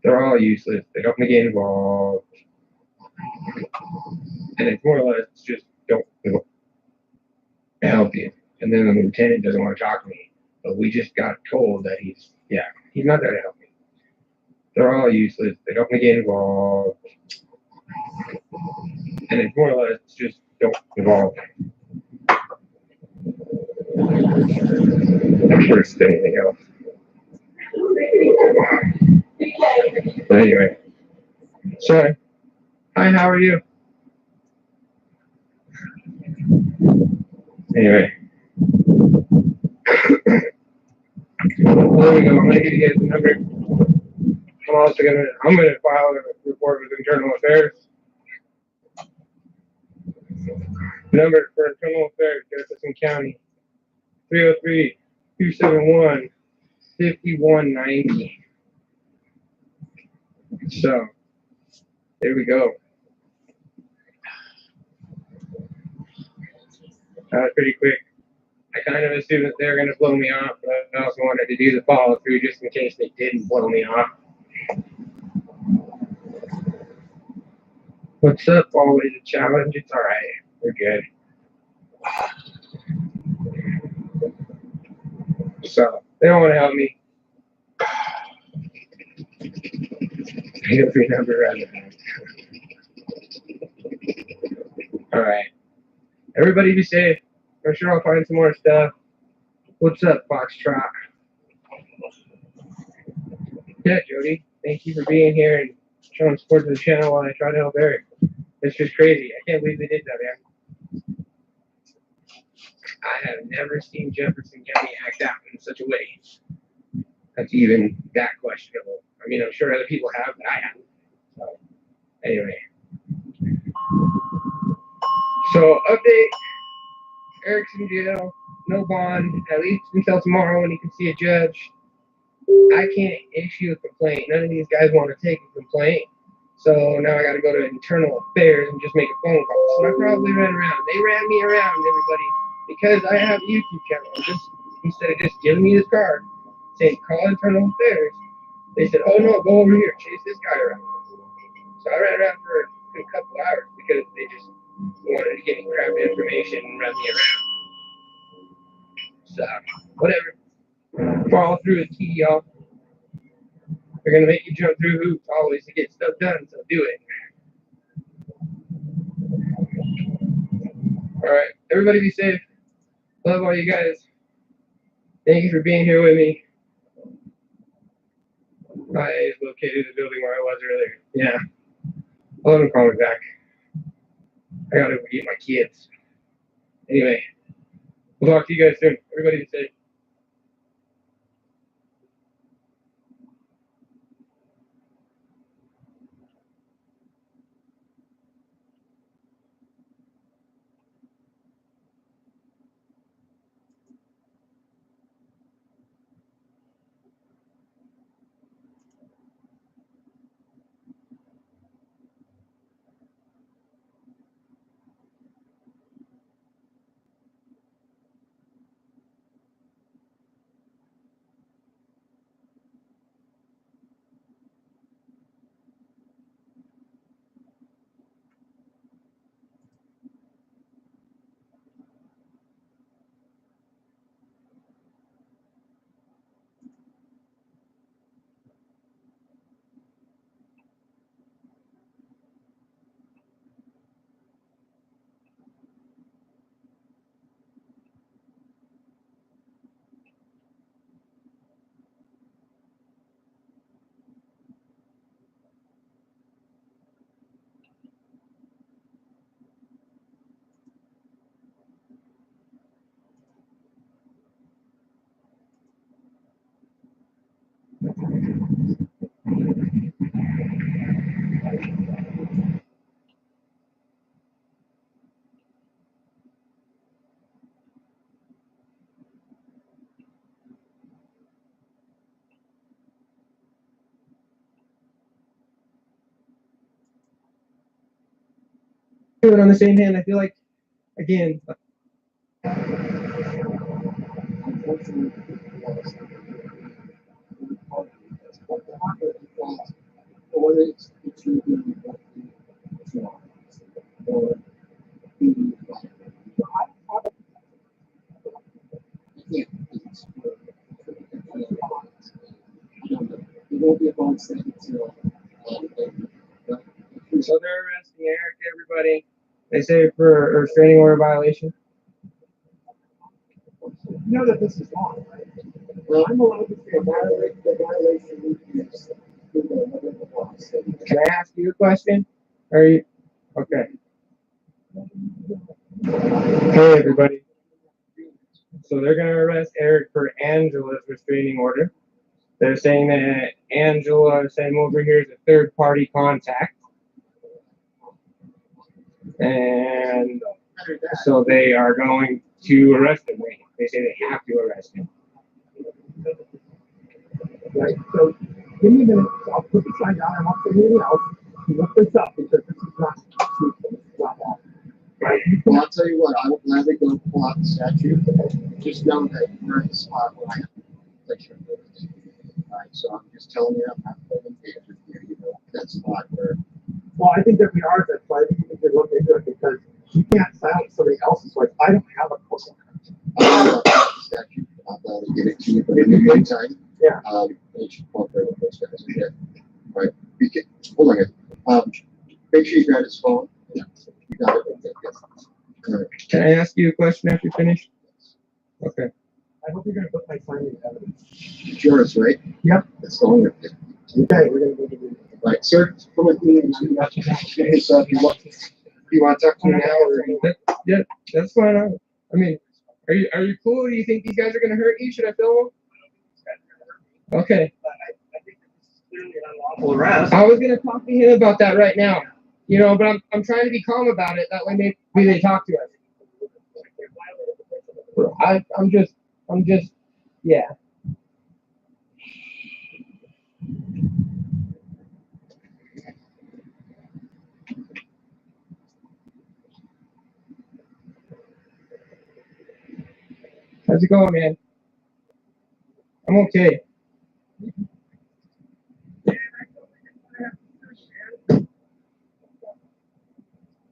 They're all useless. They don't want to get involved. And it's more or less just don't help you. And then the lieutenant doesn't want to talk to me. But we just got told that he's not there to help me. They're all useless. They don't want to get involved. And it's more or less just don't involve. First anything else. But anyway. Sorry. Hi, how are you? Anyway. There we go. I'm gonna get you guys the number. I'm gonna file a report with Internal Affairs. Number for Internal Affairs, Jefferson County, 303-271-5190. So, there we go. That was pretty quick. I kind of assumed that they were going to blow me off, but I also wanted to do the follow through just in case they didn't blow me off. What's up? Always a challenge. It's all right. We're good. So, they don't want to help me. Feel free number rather than. All right. Everybody be safe. I'm sure I'll find some more stuff. What's up, Foxtrot? Yeah, Jody. Thank you for being here and showing support to the channel while I try to help Eric. It's just crazy. I can't believe they did that, man. I have never seen Jefferson County act out in such a way. That's even that questionable. I mean, I'm sure other people have, but I haven't. So, anyway. So, update. Eric's in jail. No bond. At least until tomorrow when he can see a judge. I can't issue a complaint. None of these guys want to take a complaint. So now I got to go to Internal Affairs and just make a phone call. So I probably ran around. They ran me around, everybody, because I have a YouTube channel. Instead of just giving me this card, saying call Internal Affairs, they said, oh no, go over here, chase this guy around. So I ran around for a couple hours because they just wanted to get me crap information and run me around. So, whatever. Follow through the key, y'all. They're going to make you jump through hoops always to get stuff done, so do it. All right. Everybody be safe. Love all you guys. Thank you for being here with me. I is located in the building where I was earlier. Yeah. I'll let them call me back. I got to go get my kids. Anyway, We'll talk to you guys soon. Everybody be safe. But on the same hand, I feel like, again, so they're arresting Eric, everybody. They say for a restraining order violation. You know that this is wrong, right? Well, I'm allowed to say the violation is. Can I ask you a question? Are you okay? Hey, everybody. So they're going to arrest Eric for Angela's restraining order. They're saying that Angela sent him over here as a third-party contact. And so they are going to arrest him. They say they have to arrest him. Right, so give me a minute. I'll put the sign down. I want somebody else to look this up because this is not truthful. This is not that. Right? Well, I'll tell you what, I will gladly go pull out the statute. Just know that you're in the spot where I have to place your notice. Alright, so I'm just telling you, I'm not putting pages here, you know, that spot where. Well, I think that we are. That's why I think we should look into it because you can't silence somebody else's voice. I don't have a court. Statute, I'll gladly give it to you, but in the meantime, Yeah. you should cooperate with those guys, okay? Alright, you can, hold on here. Make sure you grab his phone. Yeah, you got it. Okay, good. Alright. Can I ask you a question after you finish? Okay. I hope you're going to put my sign in evidence. It's yours, right? Yep. It's going with it. Okay, we're going to go to the. Right, sir, come with me and see what you want to talk to me now or? Yeah, that's fine. I mean, are you cool? Do you think these guys are going to hurt you? Should I film them? Okay. I think this is clearly an unlawful arrest. I was going to talk to him about that right now. You know, but I'm trying to be calm about it. That way maybe they talk to us. I'm just, yeah. How's it going, man? I'm okay.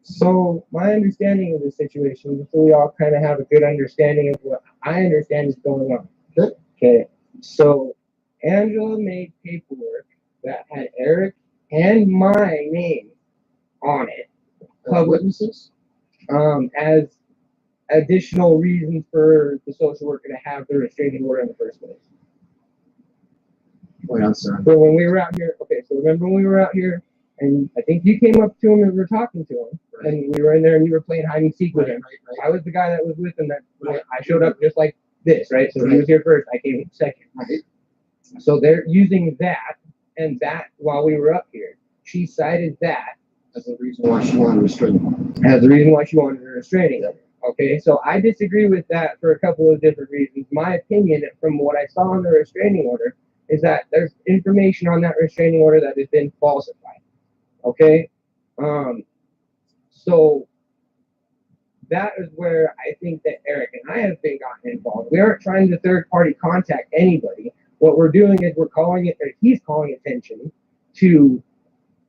So my understanding of the situation, so we all kind of have a good understanding of what I understand is going on. Good. Okay. So Angela made paperwork that had Eric and my name on it. Witnesses? As additional reasons for the social worker to have the restraining order in the first place. Wait, I'm sorry. So when we were out here, okay, so remember when we were out here And I think you came up to him and we were talking to him. Right. And we were in there and you were playing hide and seek with him. Right. I was the guy that was with him. I showed up just like this, right? So he Right. was here first. I came second. Right. So they're using that and that while we were up here. She cited that That's the reason why she wanted to restrain him. as the reason why she wanted a restraining order. Okay, so I disagree with that for a couple of different reasons. My opinion, from what I saw in the restraining order, is that there's information on that restraining order that has been falsified. Okay, so that is where I think that Eric and I have been gotten involved. We aren't trying to third party contact anybody. What we're doing is we're calling it, or he's calling attention to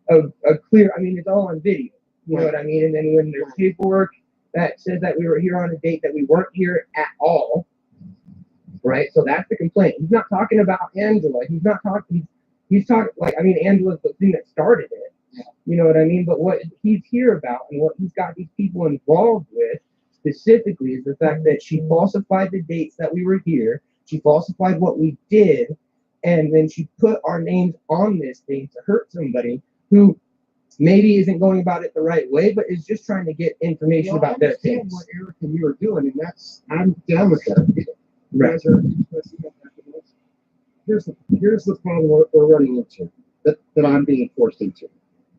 a clear, I mean, it's all on video. You know what I mean? And then when there's paperwork that says that we were here on a date that we weren't here at all, right? So that's the complaint. He's not talking about Angela. He's not talking, he's talking, like, I mean, Angela's the thing that started it. You know what I mean? But what he's here about and what he's got these people involved with specifically is the fact that she falsified the dates that we were here. She falsified what we did. And then she put our names on this thing to hurt somebody who maybe isn't going about it the right way, but is just trying to get information about their things. things. What Eric and you are doing, and I'm down with that. You Right. guys are expressing that happiness. Here's the problem we're running into, that I'm being forced into.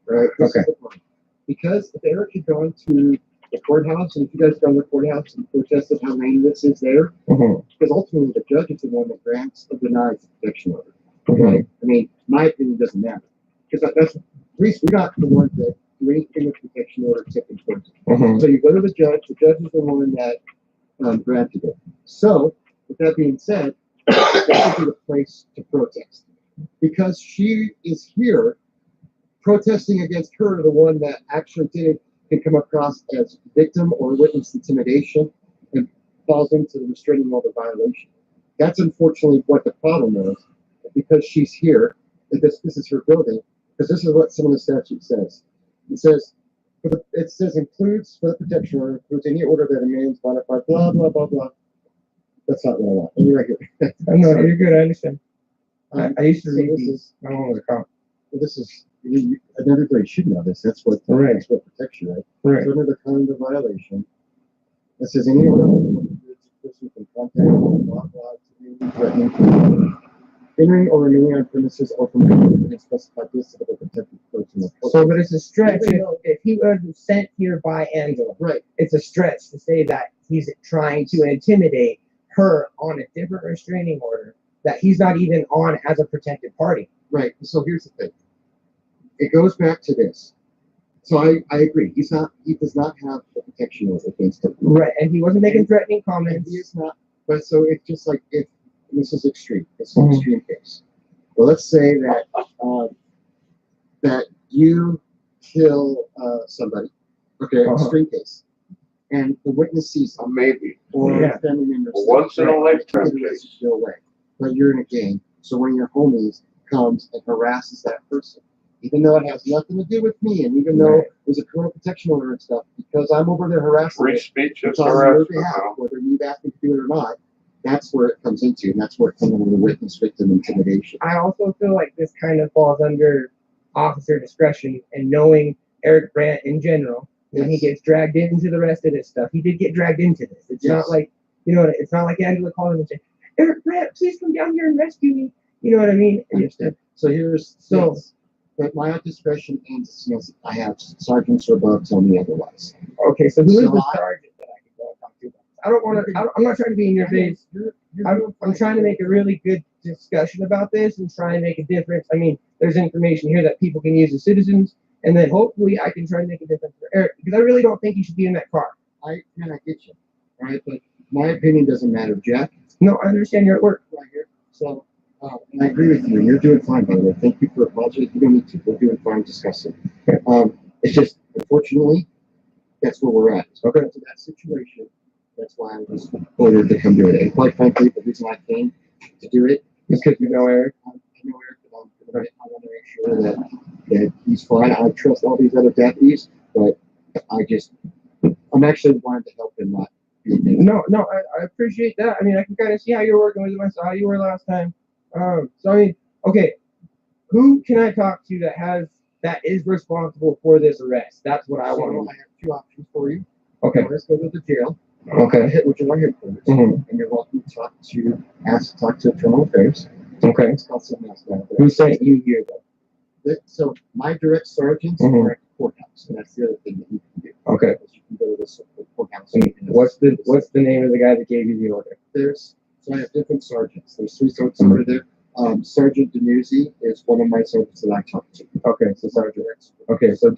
Right? This Okay. is the problem. Because if Eric had gone to the courthouse, and if you guys go to the courthouse and protested how many this is there, because ultimately the judge is the one that grants or denies the protection order. Right? I mean, my opinion doesn't matter. Because that's, at least we're not the ones that do anything with protection order except enforce it. So you go to the judge is the one that granted it. So, with that being said, that would be the place to protest. Because she is here protesting against her, the one that actually can come across as victim or witness intimidation and falls into the restraining order violation. That's unfortunately what the problem is, because she's here, and this is her building, because this is what some of the statute says. It says, includes for the protection order, includes any order that amends, modifies, blah, blah, blah, blah. That's not what I want. Let me right here. No, you're good. I understand. I used to read this these. is, I don't know the cop. this is, everybody should know this. That's what protection, right? Right. So under the kind of violation, it says any order person can contact, blah, blah, threatening, entering or remaining on premises or from a specified distance of a protected person. So, but it's a stretch if he was sent here by Angela. Right. It's a stretch to say that he's trying to intimidate her on a different restraining order that he's not even on as a protected party. Right. So here's the thing. It goes back to this. So I agree. He does not have the protection order against him. Right. And he wasn't making threatening comments. He is not. But so it's just like if this is extreme. This is an extreme case. Well, let's say that that you kill somebody. Okay, extreme case. And the witness sees Maybe. or family members. Once in a lifetime case. Go away. But you're in a gang. So one of your homies comes and harasses that person. Even though it has nothing to do with me, and even though there's a criminal protection order and stuff, because I'm over there harassing Free speech is it's on your harassment behalf, now. whether you've asked me to do it or not, that's where it comes into, and that's where it comes into the witness victim intimidation. I also feel like this kind of falls under officer discretion and knowing Eric Brandt in general. When he gets dragged into the rest of this stuff, he did get dragged into this. It's not like, it's not like Angela called him and said, Eric Brandt, please come down here and rescue me. You know what I mean? I understand. So but my discretion ends as I have sergeants or above tell me otherwise. Okay, so who is the sergeant that I can go and talk to? I don't want to. I'm not trying to be in your face. I'm trying to make a really good discussion about this and try and make a difference. I mean, there's information here that people can use as citizens, and then hopefully I can try and make a difference for Eric, because I really don't think he should be in that car. I get you, all right? But my opinion doesn't matter, Jack. No, I understand you're at work. Right here. So, and I agree with you, and you're doing fine, by the way. Thank you for apologizing. You don't need to. We're doing fine discussing. It's just, unfortunately, that's where we're at. So, to that situation, that's why I was ordered to come do it. And quite frankly, the reason I came to do it is because you know Eric. I know Eric, and I want to make sure that he's fine. I trust all these other deputies, but I'm actually wanting to help him not be a victim. No, I appreciate that. I mean, I can kind of see how you're working with him. I saw how you were last time. So I mean, okay, who can I talk to that has that is responsible for this arrest. That's what I So want. I have two options for you. Okay. Let's go to the jail. Okay. Which is our headquarters. Mhm. And you're welcome to talk to Internal Affairs. Okay. It's called something else now. Who sent you here though? So my direct sergeants Mhm. are at the courthouse, and that's the other thing that you can do. Okay. Is you can go to the courthouse. And what's the name of the guy that gave you the order? So I have different sergeants. There's three sergeants over there. Sergeant Denuzzi is one of my sergeants that I talk to. Okay, so Sergeant. Okay, so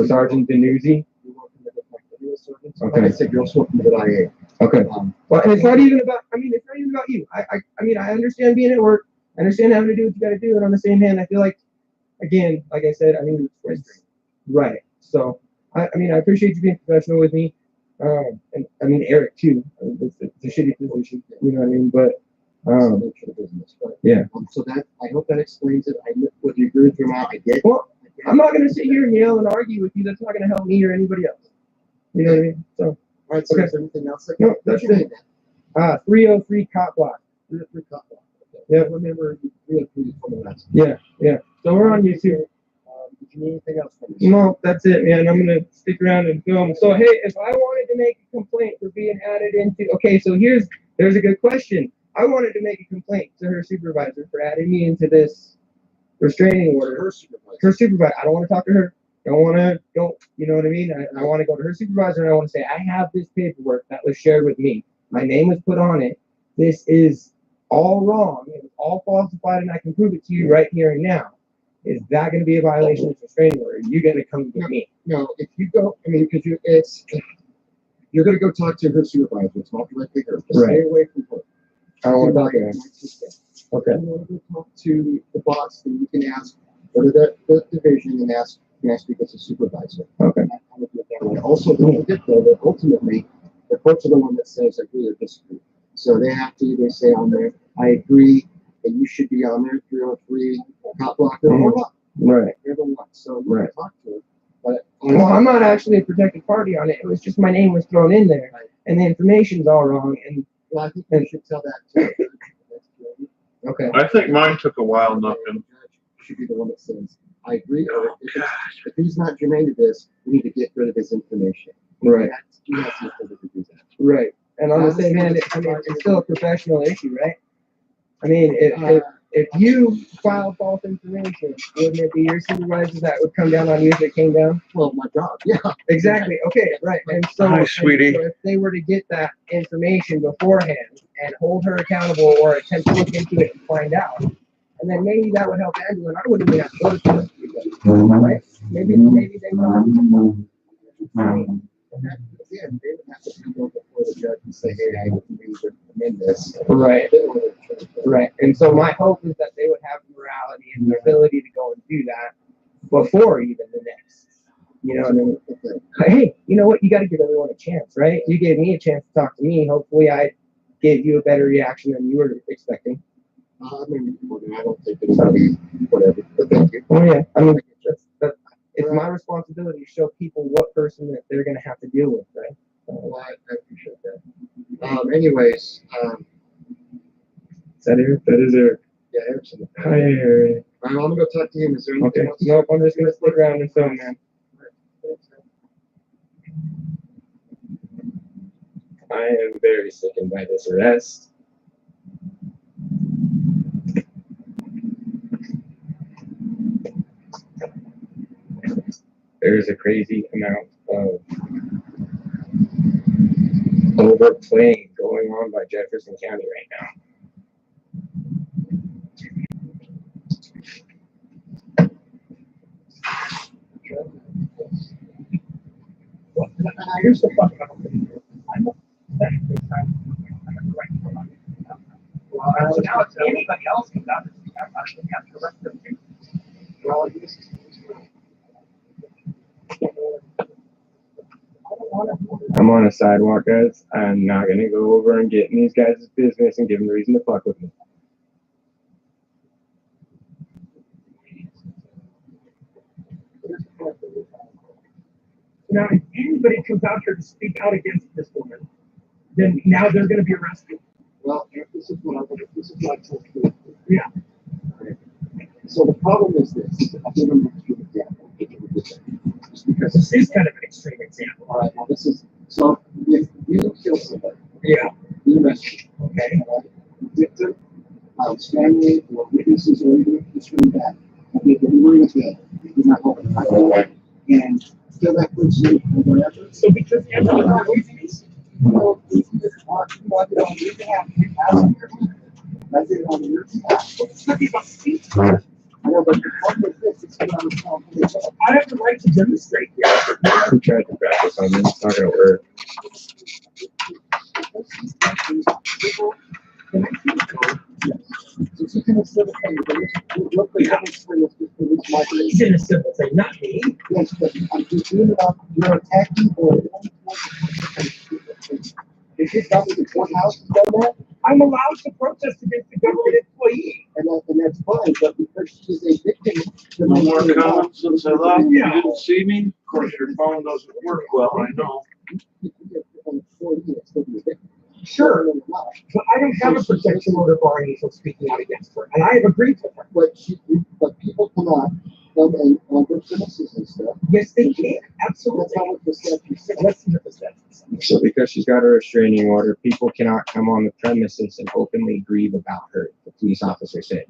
Sergeant Denuzzi. You're welcome to the regular sergeants. Okay. Like I said, you're also welcome to the IA. Okay. Well, and it's not even about. I mean, it's not even about you. I mean, I understand being at work. I understand having to do what you got to do. And on the same hand, I feel like, again, like I said, I mean, it's, right. So, I mean, I appreciate you being professional with me. And I mean, Eric too. I mean, it's a shitty position, you know what I mean? But, yeah. So that, I hope that explains it. Whether you agree with me or not, I get it. Well, I'm not going to sit here and yell and argue with you. That's not going to help me or anybody else. You know what I mean? So, All right, so okay. is there anything else? No, that's it. 303 cop block. 303 cop block. Okay. Yeah. Remember, 303 for the last. Yeah. So we're on YouTube. Did you need anything else from me? No, that's it, man. I'm gonna stick around and film. So hey, if I wanted to make a complaint for being added into, okay, so there's a good question. I wanted to make a complaint to her supervisor for adding me into this restraining order. Her supervisor. I don't want to talk to her. You know what I mean? I want to go to her supervisor and I want to say, I have this paperwork that was shared with me. My name was put on it. This is all wrong. It was all falsified and I can prove it to you right here and now. Is that going to be a violation of the restraining order? You're going to come with me. No, if you go, I mean, because you're going to go talk to her supervisor. It's not directly her. Just Right. Stay away from her. I don't want to talk to her. Okay. You want to go talk to the boss, then you can ask, go to the division and ask because the supervisor. Okay. I would do it that way. Also, don't forget though that ultimately, the courts are the one that says agree or disagree. So they have to either say on there, I agree that you should be on there, 303 cop blocker or not. Right. You're the one. So you can talk to her. But Well, I'm not actually a protected party on it. It was just my name was thrown in there, and the information's all wrong. And well, I think you should tell that too. okay. I think mine took a while, nothing. Should be the one that says, I agree, or if he's not germane to this, we need to get rid of his information. Right. He has the authority to do that. Right. And on the same hand, I mean, it's still a professional issue, right? I mean, if you file false information, wouldn't it be your supervisor that would come down on you if it came down? Well, my job, yeah. Exactly. Okay, right. And so, Hi, sweetie. so if they were to get that information beforehand and hold her accountable or attempt to look into it and find out, and then maybe that would help Andrew, and I wouldn't even have to go to court. Right? Maybe they would. Yeah, they would have to go before the judge and say, hey, I need to amend this. Right. Right. And so my hope is that they would have the morality and the ability to go and do that before even the next. You know what I mean? Hey, you know what? You got to give everyone a chance, right? You gave me a chance to talk to me. Hopefully I gave you a better reaction than you were expecting. I mean, I don't think it's going to be whatever, but thank you. Oh, yeah. I mean, it's my responsibility to show people what person that they're going to have to deal with, right? Well, I appreciate that. Anyways, Is that Eric? That is Eric. yeah, Erickson. Hi, Eric. I'm going to go talk to him. Is there anything Okay. else? Nope, I'm just going to stick around and film, man. I am very sickened by this arrest. There's a crazy amount of overplaying going on by Jefferson County right now. Here's the fucking thing. I'm not that this time. I'm not right for money. Well, so now if anybody else comes out, I'm not going to have to arrest them too. Well, I'm on a sidewalk, guys. I'm not going to go over and get in these guys' business and give them a reason to fuck with me. now, if anybody comes out here to speak out against this woman, then now they're going to be arrested. Well, this is what I told you. Yeah. So the problem is this. I'll give an example. because This is kind of an extreme example. all right, well, this is, so if you kill somebody, Yeah. you arrested, Okay. victim, his family, or witnesses, or even if it's from that, okay, but we were in jail, you're not holding and kill that person or whatever. So because everyone poisons, You know, if you just want it on your behalf, you have it. That's it on your behalf. it's not about speech. I know, but the problem with this, it's not responsibility. I have the right to demonstrate here. We tried to practice on this. It's not gonna work. If you can civil thing, look like He's in a civil thing, not me. yes, but I'm just doing it on, you're attacking or. If you're done with the courthouse, you done that, I'm allowed to protest against the government employee. and that's fine, but because she is a victim. No more comments since I left. You Yeah. didn't see me. Of course, your phone doesn't work well, I know. Sure. But I don't have a protection order barring you from speaking out against her, and I have agreed with her. But people cannot come and on their premises and stuff. Yes, they can, That's absolutely. how it was said. Let's see what the statute says. So because she's got a restraining order, people cannot come on the premises and openly grieve about her, the police officer said.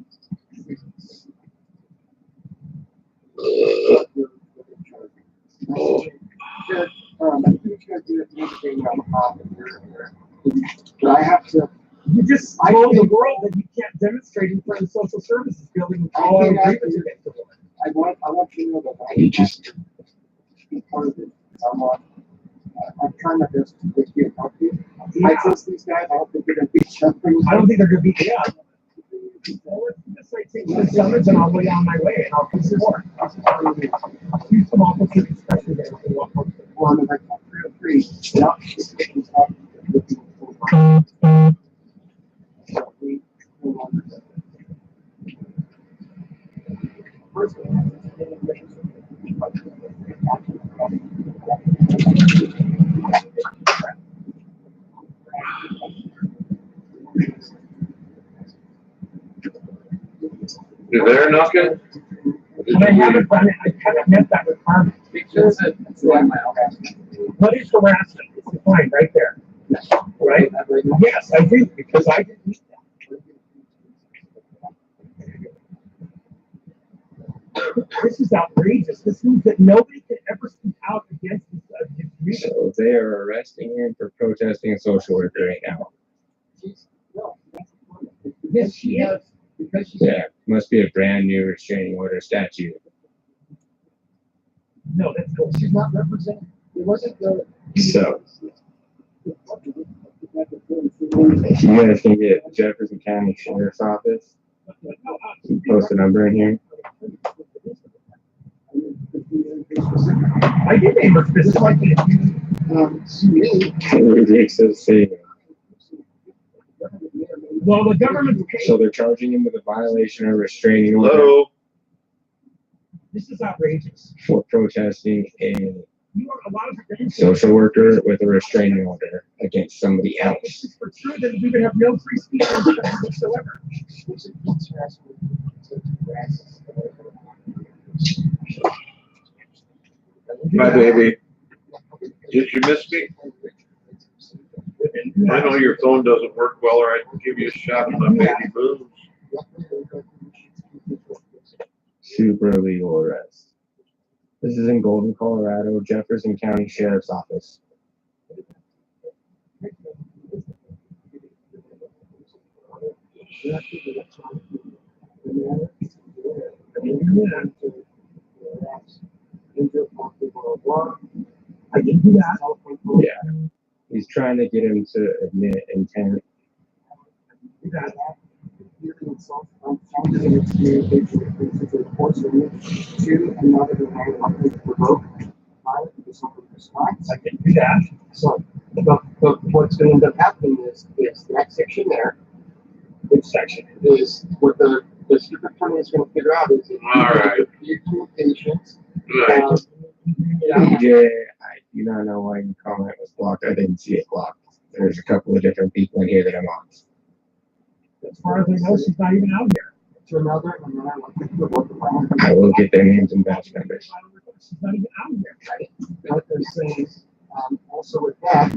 But I have to, You just told the world that you can't demonstrate in front of social services building with all our grievances against the woman. I want you to know that I. You just- Be part of it. I'm trying my best to make you help you. I trust these guys, I don't think they're gonna be something. I don't think they're gonna beat me up. Well, let's just say take the summons and I'll lay on my way and I'll keep support. Use some officer discretion there. If you want. One, and I got 303. Yeah. So we no longer. First, You there, knocking? And I haven't done it, I haven't met that requirement. What is harassment? It's defined right there. Right? Yes, I do, because I didn't meet that. This is outrageous. This means that nobody can ever speak out against this grievance. So they are arresting him for protesting a social worker right now. Yes, she is. Because she's. Yeah, must be a brand new restraining order statute. No, that's cool. She's not represented. It wasn't the. So you guys can get Jefferson County Sheriff's Office. Post a number in here. I did name her specifically. It says say. Well, the government's So they're charging him with a violation of restraining order Hello? This is outrageous. for protesting a You are allowed to demonstrate. social worker with a restraining order against somebody If else. this were true, then we would have no free speech whatsoever. Hi, baby. Did you miss me? I know your phone doesn't work well, or I can give you a shot of my baby boobs. Super illegal arrest. This is in Golden, Colorado, Jefferson County Sheriff's Office. I can do that. Yeah. He's trying to get him to admit intent. Do that. I can do that. So, but what's gonna end up happening is that section there, Which section? is what the district attorney is gonna figure out is. All right. Your communications. Right. DJ, I do not know why your comment was blocked. I didn't see it blocked. There's a couple of different people in here that I'm on. As far as I know, she's not even out here. To another, and then I want to think about the. I will get their names and badge numbers. She's not even out here. Right? What they're saying is, also with that,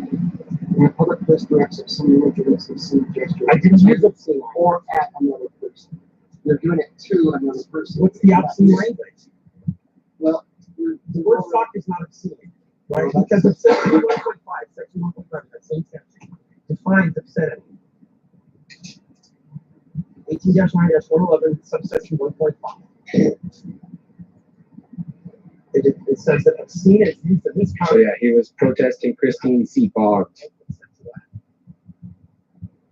when a public place directs at someone with a obscene gesture, I didn't use obscene. or at another person. They're doing it to another person. What's the obscene language? Well, The word fuck is not obscene, right? Because of section 1.5, section 1.5, that same section defines obscenity. 18-9-111, subsection 1.5. It says that obscene is used in this So context. yeah, he was protesting Christine C. Boggs.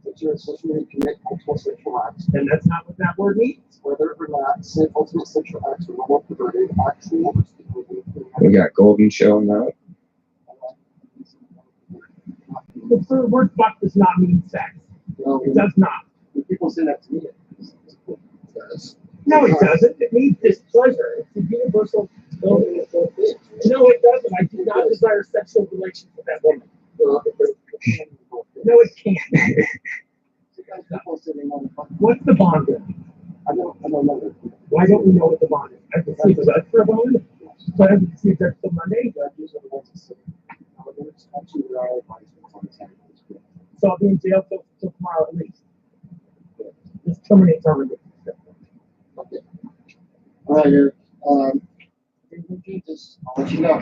that you're associated with commit multiple sexual acts, And that's not what that word means. whether or not said ultimate sexual acts are normal, perverted, actual, or stipulated. We got Golden Show now. The word fuck does not mean sex. Well, It does not. when people say that to me, it does. No, it doesn't. It means displeasure. It's a universal. No, it doesn't. I do not desire sexual relations with that woman. No, it can't. What's the bond? I don't know. Why don't we know what the bond is? I can see the judge for a bond. So I have to see a judge till Monday. So I'll be in jail till tomorrow at least. This terminates our relationship. Okay. All right, Eric. Anything changes, I'll let you know.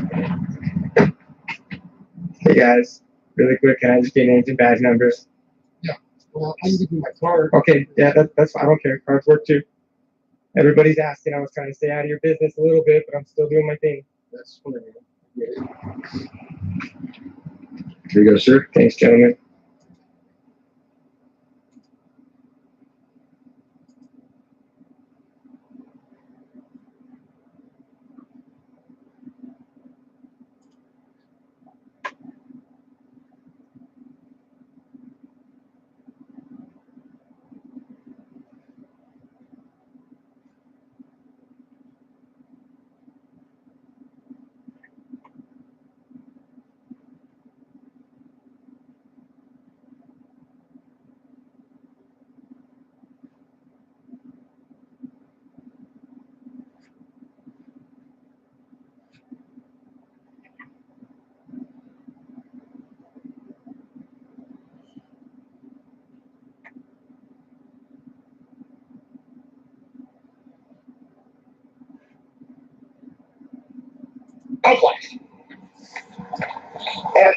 Hey guys, really quick, can I just get names and badge numbers? Well, I need to do my card. Okay, yeah, that's fine. I don't care. Cards work too. Everybody's asking. I was trying to stay out of your business a little bit, but I'm still doing my thing. That's what I get. There you go, sir. Thanks, gentlemen. Okay. And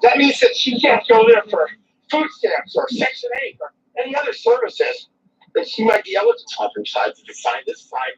that means that she can't go there for food stamps or Section 8 or any other services that she might be eligible for besides to sign this side.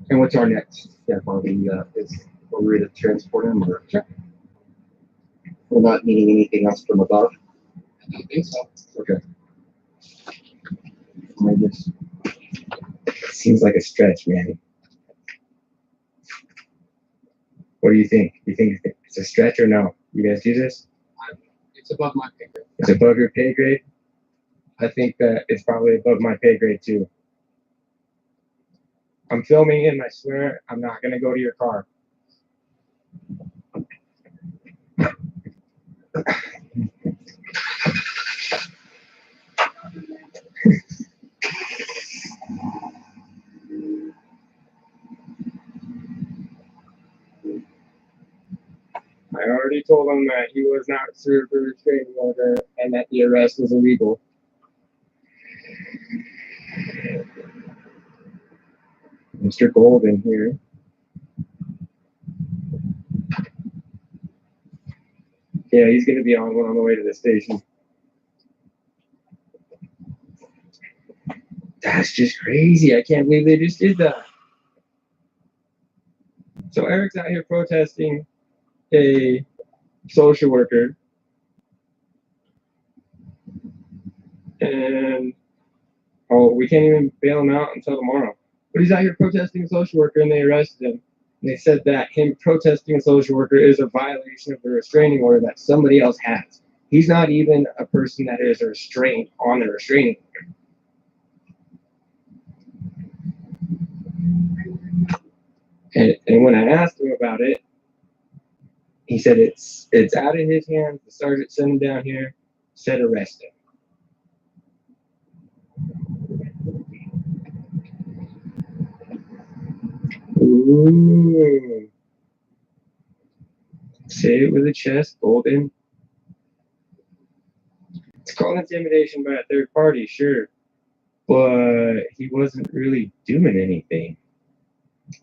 And what's our next step on the is we're to transport him or we're not needing anything else from above? I don't think so. Okay. I just seems like a stretch, man. What do you think? You think it's a stretch or no? You guys do this? It's above my pay grade. It's above your pay grade? I think that it's probably above my pay grade too. I'm filming and I swear I'm not gonna go to your car. I already told him that he was not served a restraining order and that the arrest was illegal. Mr. Golden here. Yeah, he's gonna be on one on the way to the station. That's just crazy. I can't believe they just did that. So Eric's out here protesting a social worker. And we can't even bail him out until tomorrow. But he's out here protesting a social worker and they arrested him. And they said that him protesting a social worker is a violation of the restraining order that somebody else has. He's not even a person that is restrained on the restraining order. And when I asked him about it, he said it's out of his hands. The sergeant sent him down here, said arrest him. Ooh. Say it with a chest, Golden. It's called intimidation by a third party, sure. But he wasn't really doing anything.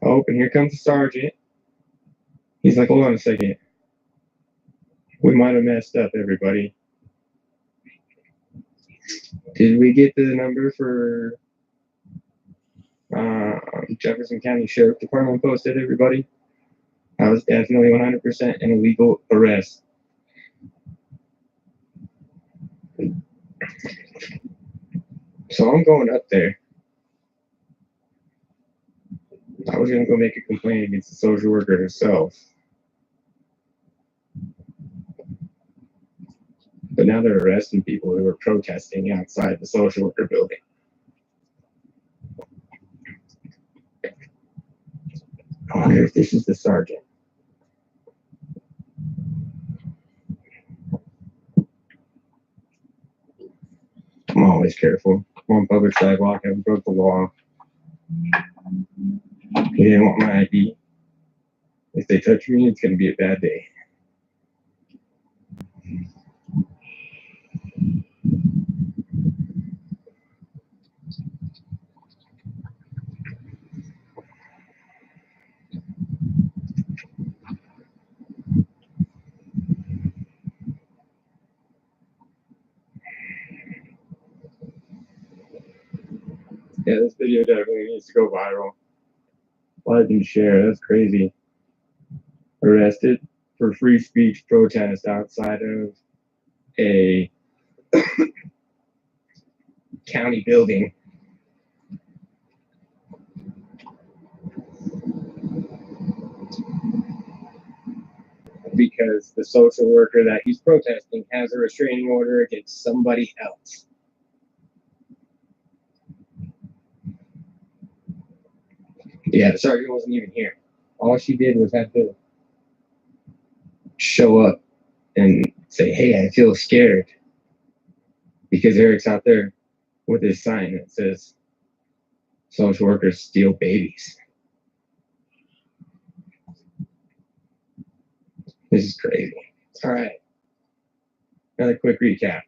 Oh, and here comes the sergeant. He's like, hold on a second. We might have messed up, everybody. Did we get the number for Jefferson County Sheriff Department posted, everybody? That was definitely 100% an illegal arrest. So I'm going up there. I was going to go make a complaint against the social worker herself. But now they're arresting people who are protesting outside the social worker building. I wonder if this is the sergeant. I'm always careful. I'm on public sidewalk. I haven't broke the law. He didn't want my ID. If they touch me, it's going to be a bad day. Yeah, this video definitely needs to go viral. Like and share. That's crazy. Arrested for free speech protest outside of a county building. Because the social worker that he's protesting has a restraining order against somebody else. Yeah, the sergeant wasn't even here. All she did was have to show up and say, hey, I feel scared. Because Eric's out there with his sign that says, social workers steal babies. This is crazy. All right. Another quick recap.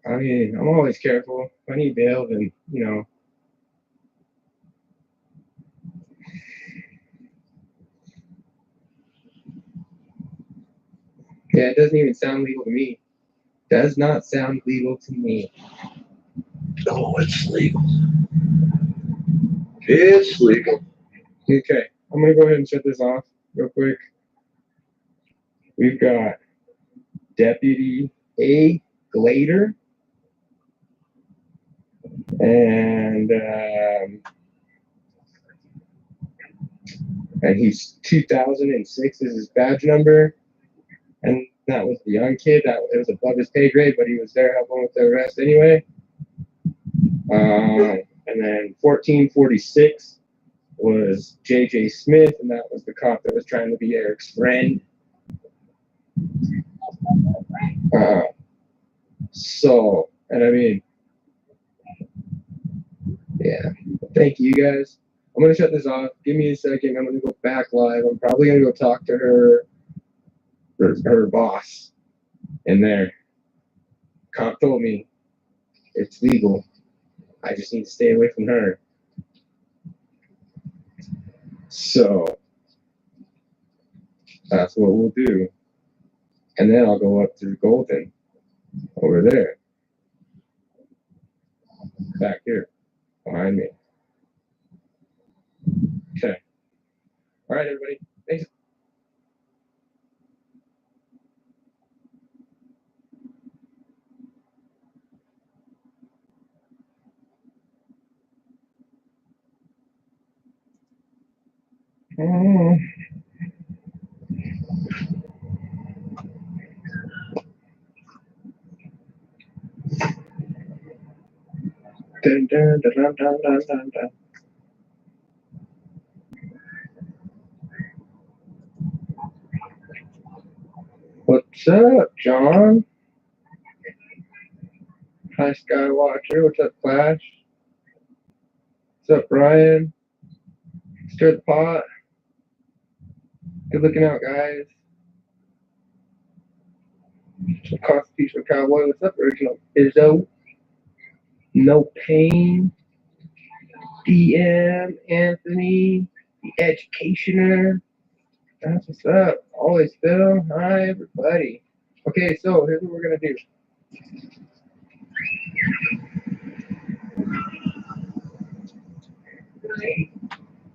I mean, I'm always careful. If I need bail, then, you know. Yeah, it doesn't even sound legal to me. Does not sound legal to me. Oh, it's legal. It's legal. Okay, I'm gonna go ahead and shut this off real quick. We've got Deputy A. Glader and he's 2006 is his badge number, and that was the young kid that it was above his pay grade, but he was there helping with the arrest anyway. And then 1446 was J.J. Smith, and that was the cop that was trying to be Eric's friend. And I mean, yeah, thank you guys. I'm gonna shut this off. Give me a second. I'm gonna go back live. I'm probably gonna go talk to her boss in there. Cop told me it's legal. I just need to stay away from her. So that's what we'll do. And then I'll go up to Golden over there. Back here. Behind me. Okay. All right, everybody. Thanks. Dun, dun, dun, dun, dun, dun, dun, dun. What's up, John? Hi, Skywatcher. What's up, Flash? What's up, Brian? Stir the pot. Good looking out, guys. Constitutional Cowboy. What's up, Original Izzo? No Pain. DM Anthony. The Educationer. That's what's up. Always Phil. Hi, everybody. Okay, so here's what we're going to do.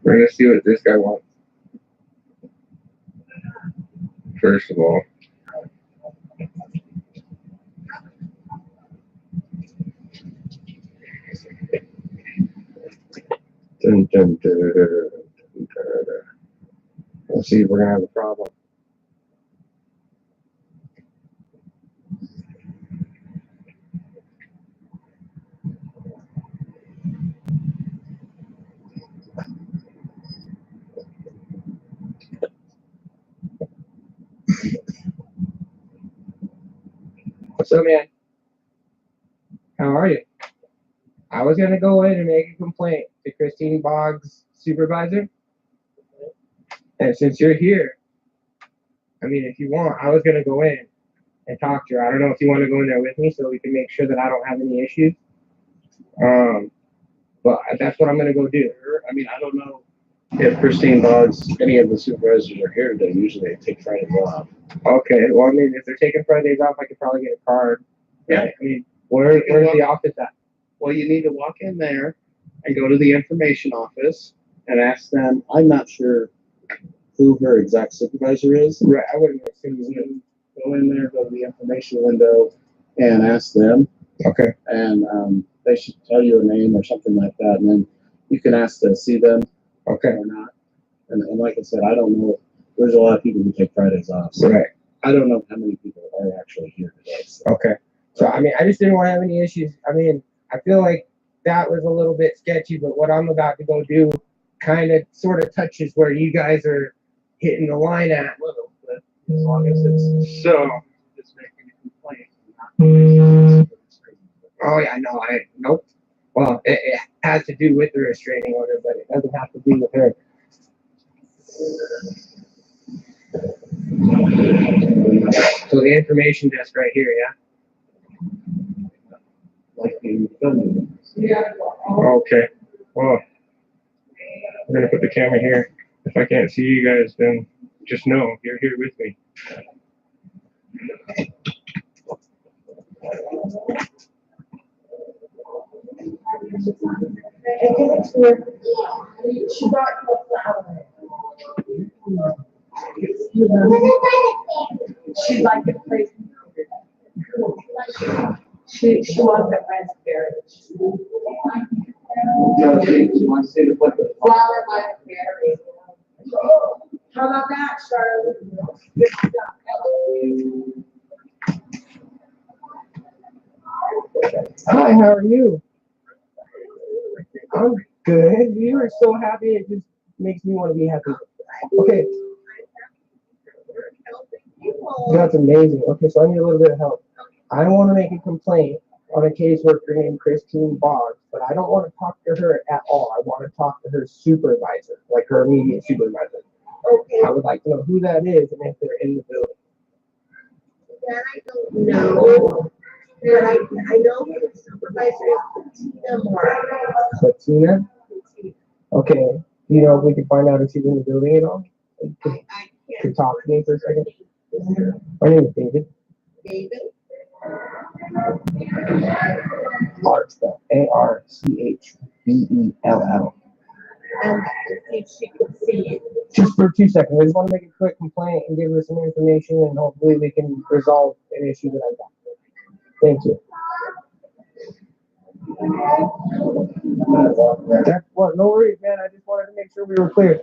We're going to see what this guy wants. First of all. Dun, dun, dun, dun, dun, dun, dun. We'll see if we're going to have a problem. What's up, man? How are you? I was going to go in and make a complaint to Christine Boggs' supervisor. And since you're here, I mean, if you want, I was going to go in and talk to her. I don't know if you want to go in there with me so we can make sure that I don't have any issues. But that's what I'm going to go do. I mean, I don't know if Christine Boggs, any of the supervisors are here today. Usually they take Fridays off. Okay. Well, I mean, if they're taking Fridays off, I could probably get a card. Yeah. Right? I mean, where's the office at? Well, you need to walk in there and go to the information office and ask them. I'm not sure who her exact supervisor is. Right. I wouldn't assume You go in there, go to the information window, and ask them. Okay. And they should tell you a name or something like that, and then you can ask to see them. Okay. Or not. And like I said, I don't know. There's a lot of people who take Fridays off. So Right. I don't know how many people are actually here today. So. Okay. So, I mean, I just didn't want to have any issues. I mean, I feel like that was a little bit sketchy, but what I'm about to go do kind of sort of touches where you guys are hitting the line at. But as long as it's So, just making a complaint. oh yeah, no, nope. Well, it has to do with the restraining order, but it doesn't have to do with her. So the information desk right here, yeah? Like the film. Okay. Well, we're gonna put the camera here. If I can't see you guys, then just know you're here with me. And give it to her. She brought you a flower. She'd like it placed. She wants it raspberry. She wants to put the Flower raspberry. How about that, Charlotte? Good stuff. Hi, how are you? I'm good. You are so happy. It just makes me want to be happy. Okay. That's amazing. Okay, so I need a little bit of help. I want to make a complaint on a caseworker named Christine Boggs, but I don't want to talk to her at all. I want to talk to her supervisor, like her immediate supervisor. Okay. I would like to know who that is and if they're in the building. That I don't know. But I know the supervisor is Tina Moore. Latina? Okay. You know if we can find out if she's in the building at all? I Could talk to me for a second? My name is David. David? Archbell. ARCHBELL. And to see if she could see it. Just for 2 seconds. I just want to make a quick complaint and give her some information, and hopefully we can resolve an issue that I've got. Thank you. That's what, no worries, man. I just wanted to make sure we were clear.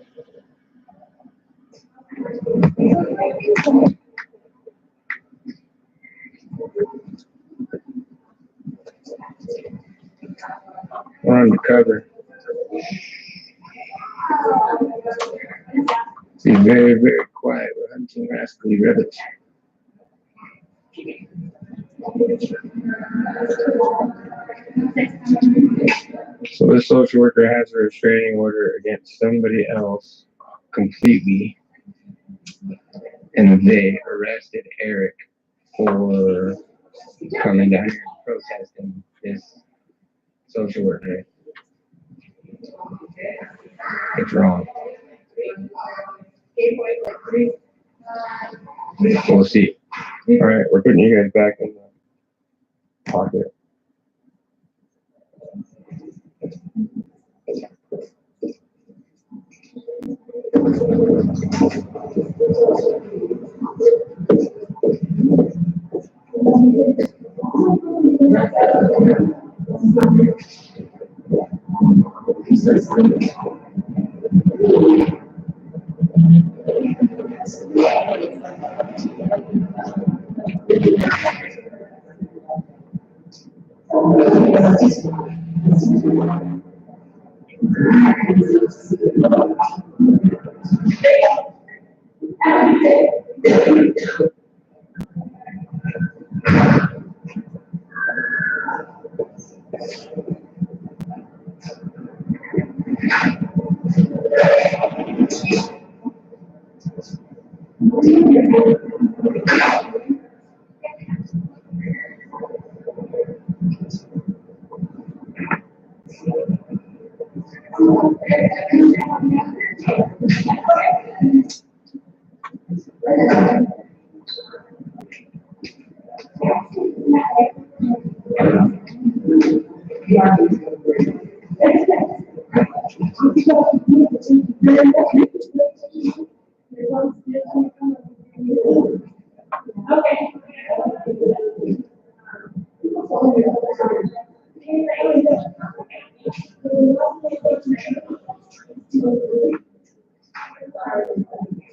We're undercover. Be very, very quiet. We're hunting rascally rabbits. So this social worker has a restraining order against somebody else completely, and they arrested Eric for coming down here and protesting this social worker. It's wrong. We'll see. All right, we're putting you guys back in the pocket.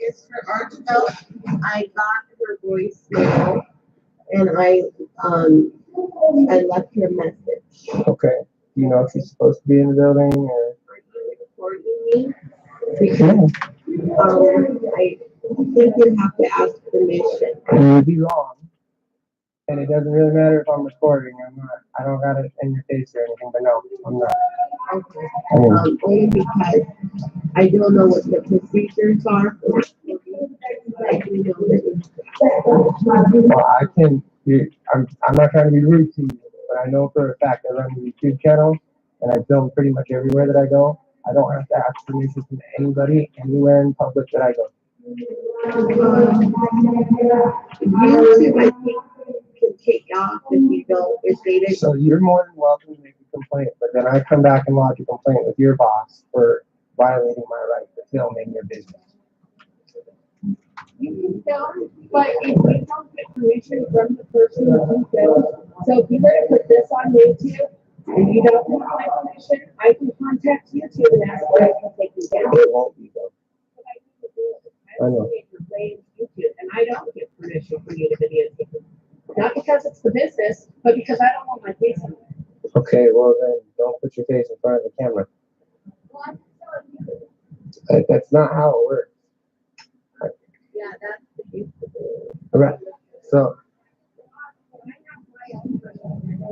It's for Archbell. I got her voicemail and I left her a message. Okay. Do you know if she's supposed to be in the building or? Are you recording me? Because I think you have to ask permission. You would be wrong. And it doesn't really matter if I'm recording. I don't got it in your face or anything, but no, I'm not. Okay. Only because I don't know what the procedures are. Well, I'm not trying to be rude to you, but I know for a fact I run a YouTube channel and I film pretty much everywhere that I go. I don't have to ask permission from anybody anywhere in public that I go. YouTube, I think, can take off if you don't, if they didn't. So you're more than welcome to make a complaint, but but then I come back and lodge a complaint with your boss for violating my right to film in your business. You can film, but if we don't get permission from the person who films, so if you were to put this on YouTube and you don't have my permission, I can contact YouTube and ask where I can take you down. It won't be though. But I need to do it. I don't need to blame YouTube, and I don't get permission for you to videotape it. Not because it's the business, but because I don't want my face on it. Okay, well then don't put your face in front of the camera. Well, I'm telling you. That's not how it works. Yeah, that's the use of it. All right.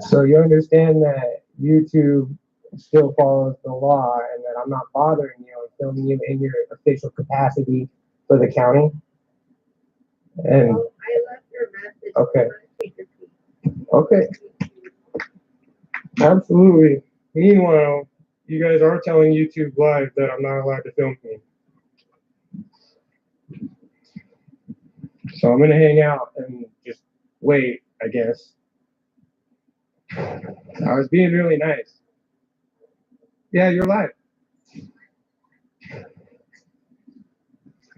So you understand that YouTube still follows the law and that I'm not bothering you and filming you in your official capacity for the county? And Well, I left your message. Okay. Take your seat. okay, absolutely. Meanwhile, you guys are telling YouTube Live that I'm not allowed to film me. So I'm gonna hang out and just wait, I guess. I was being really nice. Yeah, you're live.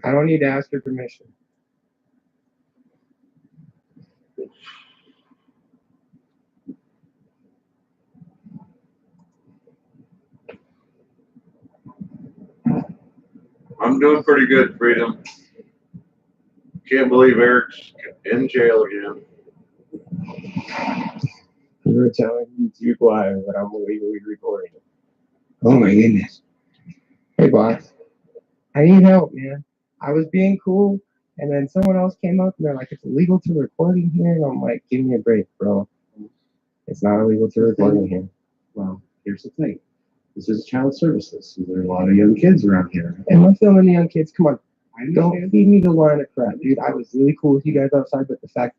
I don't need to ask your permission. I'm doing pretty good, Freedom. Can't believe Eric's in jail again. You were telling YouTube Live that I'm illegally recording. Oh my goodness. Hey, boss. I need help, man. I was being cool, and then someone else came up and they're like, it's illegal to record in here. And I'm like, give me a break, bro. It's not illegal to record in here. Well, here's the thing. This is child services. So there are a lot of young kids around here. Am I filming the young kids? Come on. I Don't understand. feed me the line of crap, dude. I was really cool with you guys outside, but the fact,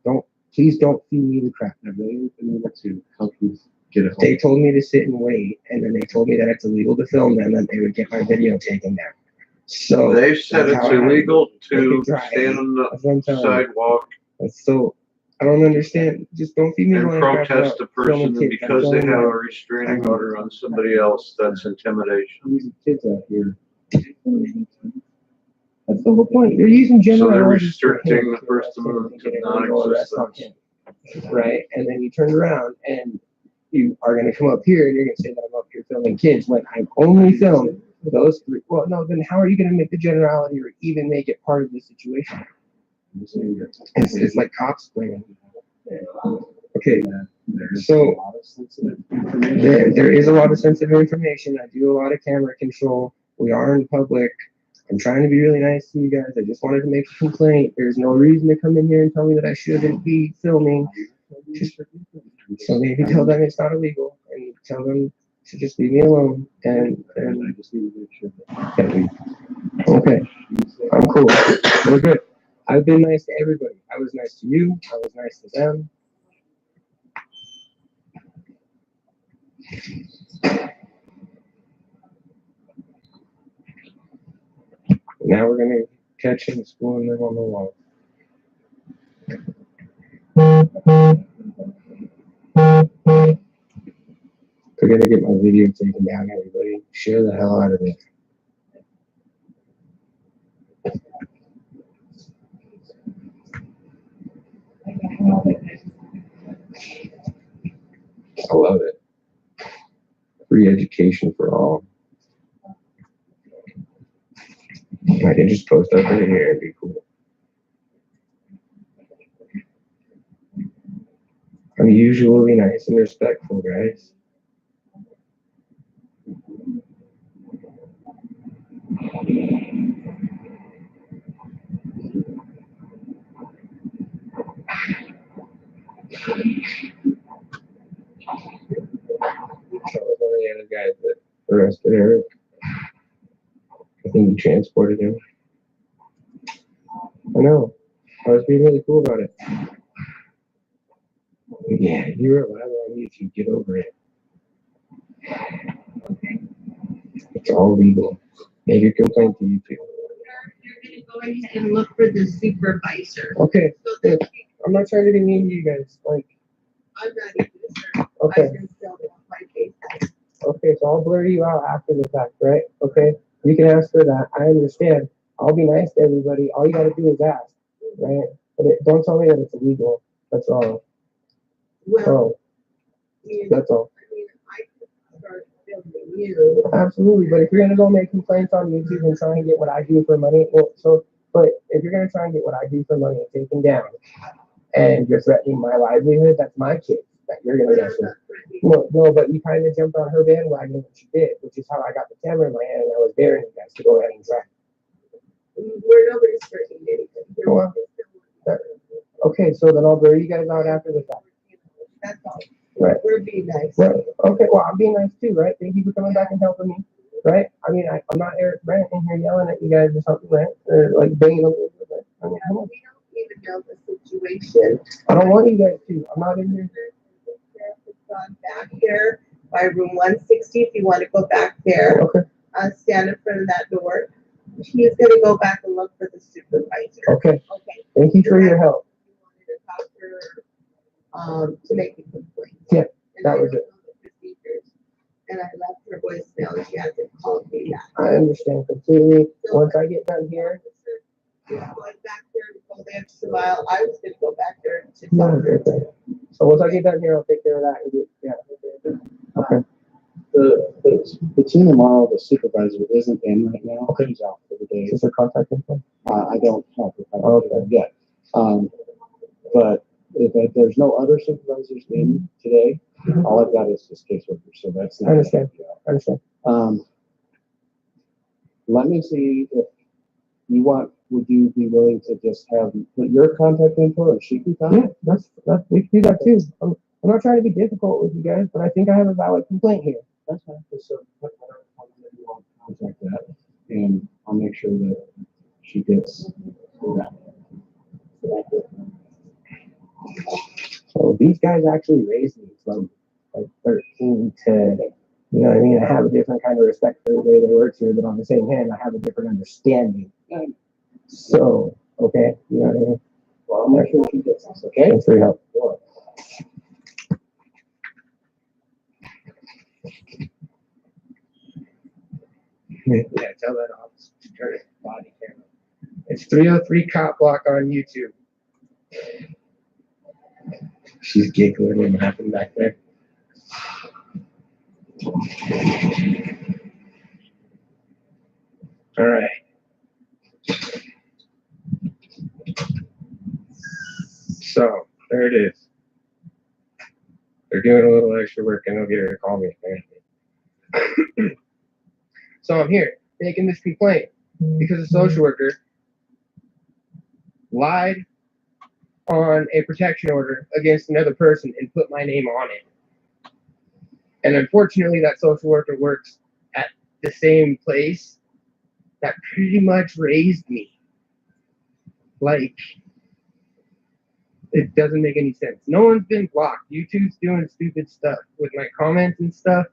please don't feed me the crap. Have they been able to help you get it They home? told me to sit and wait, and then they told me that it's illegal to film them, and they would get my video taken down. So They've said that's it's how I- illegal to They can try. stand on the that's what I'm telling you. sidewalk So I don't understand. Just don't feed me the and line of crap protest about a person, filming and kids. because I'm they telling have a you. restraining order on somebody else, that's intimidation. These kids out here. That's the whole point. You're using So they're generalities for restricting him the to First arrest him Amendment and to get an illegal arrest on non-existence. him, right? And then you turn around and you are going to come up here and you're going to say that I'm up here filming kids when I only film those three. Well, no, then how are you going to make the generality or even make it part of the situation? It's like cops playing. Okay, There's So, a lot of sensitive information. there is a lot of sensitive information. I do a lot of camera control. We are in public. I'm trying to be really nice to you guys. I just wanted to make a complaint. There's no reason to come in here and tell me that I shouldn't be filming. So maybe tell them it's not illegal and tell them to just leave me alone. And I just need to make sure that we okay, I'm cool. We're good. I've been nice to everybody. I was nice to you. I was nice to them. Now we're gonna catch him schooling them on the wall. We're gonna get my video taken down, everybody. Share the hell out of it. I love it. Free education for all. I can just post up in here, it'd be cool. I'm usually nice and respectful, guys. That was one of the other guys that arrested Eric. I think he transported him. I know. I was being really cool about it. Yeah, you were live on YouTube. Get over it. It's all legal. Make your complaint to YouTube. You're gonna go ahead and look for the supervisor. Okay, So good. that I'm not trying to be mean to you guys. Like, I'm not even sure. okay. I can still do my case. Okay, so I'll blur you out after the fact, right? Okay, you can ask for that. I understand. I'll be nice to everybody. All you gotta do is ask, right? But don't tell me that it's illegal. That's all. Well, Oh, that's all. I mean, I could start filming you. Absolutely, but if you're gonna go make complaints on YouTube and try and get what I do for money, but if you're gonna try and get what I do for money taken down, and you're threatening my livelihood, that's my kid that you're gonna But I'm mess with. not threatening. No, but you kind of jumped on her bandwagon, which you did, which is how I got the camera in my hand and I was daring you guys to go ahead and try. Where nobody's threatening anything. They're Well, Okay, so then I'll blur you guys out after the fact. That's all. Right. We're being nice. Well, okay, well, I'm being nice too, right? Thank you for coming back and helping me, right? I mean, I'm not Eric Brandt in here yelling at you guys or something, right? Or like banging over you, right? I mean, come on. We don't even know the situation. I don't want you guys to. I'm not in here. It's gone back there by room 160. If you want to go back there, Okay, stand in front of that door. He's going to go back and look for the supervisor. okay. Okay. Thank you for your help. You wanted to talk to her, to make a complaint. Yeah, And that I was know it. the procedures. And I left her voicemail and she hasn't called me back. I understand completely. Once I get done here, Going back there to go the extra mile. I was going to go back there to no, talk to her. okay. So once I get done here, I'll take care of that and get, yeah. Okay. The team tomorrow, the supervisor isn't in right now. Okay. He's out for the day. Is there contact info? I don't have it Okay. yet. But if there's no other supervisors in today, all I've got is this caseworker. So that's. I understand. I understand. Let me see if you want. Would you be willing to just have put your contact info and she can Yeah, contact? that's we can do that too. I'm not trying to be difficult with you guys, but I think I have a valid complaint here. That's fine. So put whatever contact you want, contact that, and I'll make sure that she gets that. So these guys actually raised me from like 13 to, you know what I mean? I have a different kind of respect for the way they work here, but on the same hand, I have a different understanding. So, okay, you know what I mean? Well, I'll make sure she gets this, okay? Thanks for your help. Yeah, tell that officer to turn his body camera. It's 303 Cop Block on YouTube. She's giggling and laughing back there. All right. So there it is. They're doing a little extra work and they'll get her to call me. So I'm here making this complaint because a social worker lied on a protection order against another person and put my name on it. And unfortunately, that social worker works at the same place that pretty much raised me. Like, it doesn't make any sense. No one's been blocked. YouTube's doing stupid stuff with my comments and stuff.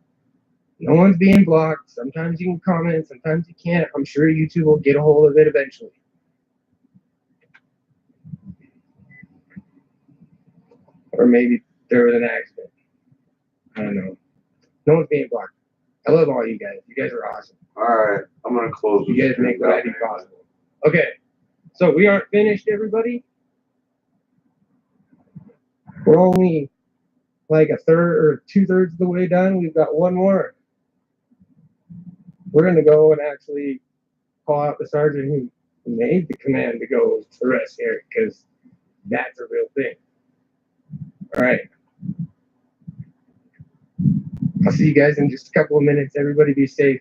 No one's being blocked. Sometimes you can comment, sometimes you can't. I'm sure YouTube will get a hold of it eventually. Or maybe there was an accident. I don't know. No one's being blocked. I love all you guys. You guys are awesome. All right, I'm gonna close. You guys make what I do possible. Okay, so we aren't finished, everybody. We're only like a third or 2/3 of the way done. We've got one more. We're gonna go and actually call out the sergeant who made the command to go arrest Eric, because that's a real thing. All right. I'll see you guys in just a couple of minutes. Everybody be safe.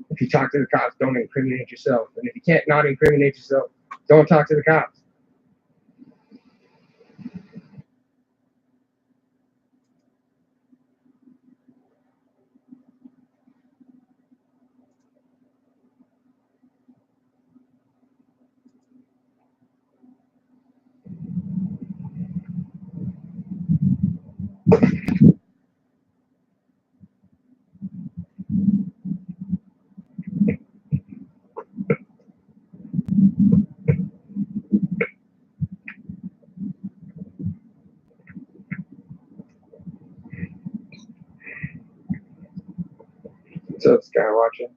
If you talk to the cops, don't incriminate yourself. And if you can't not incriminate yourself, don't talk to the cops. What's up, Skywatcher?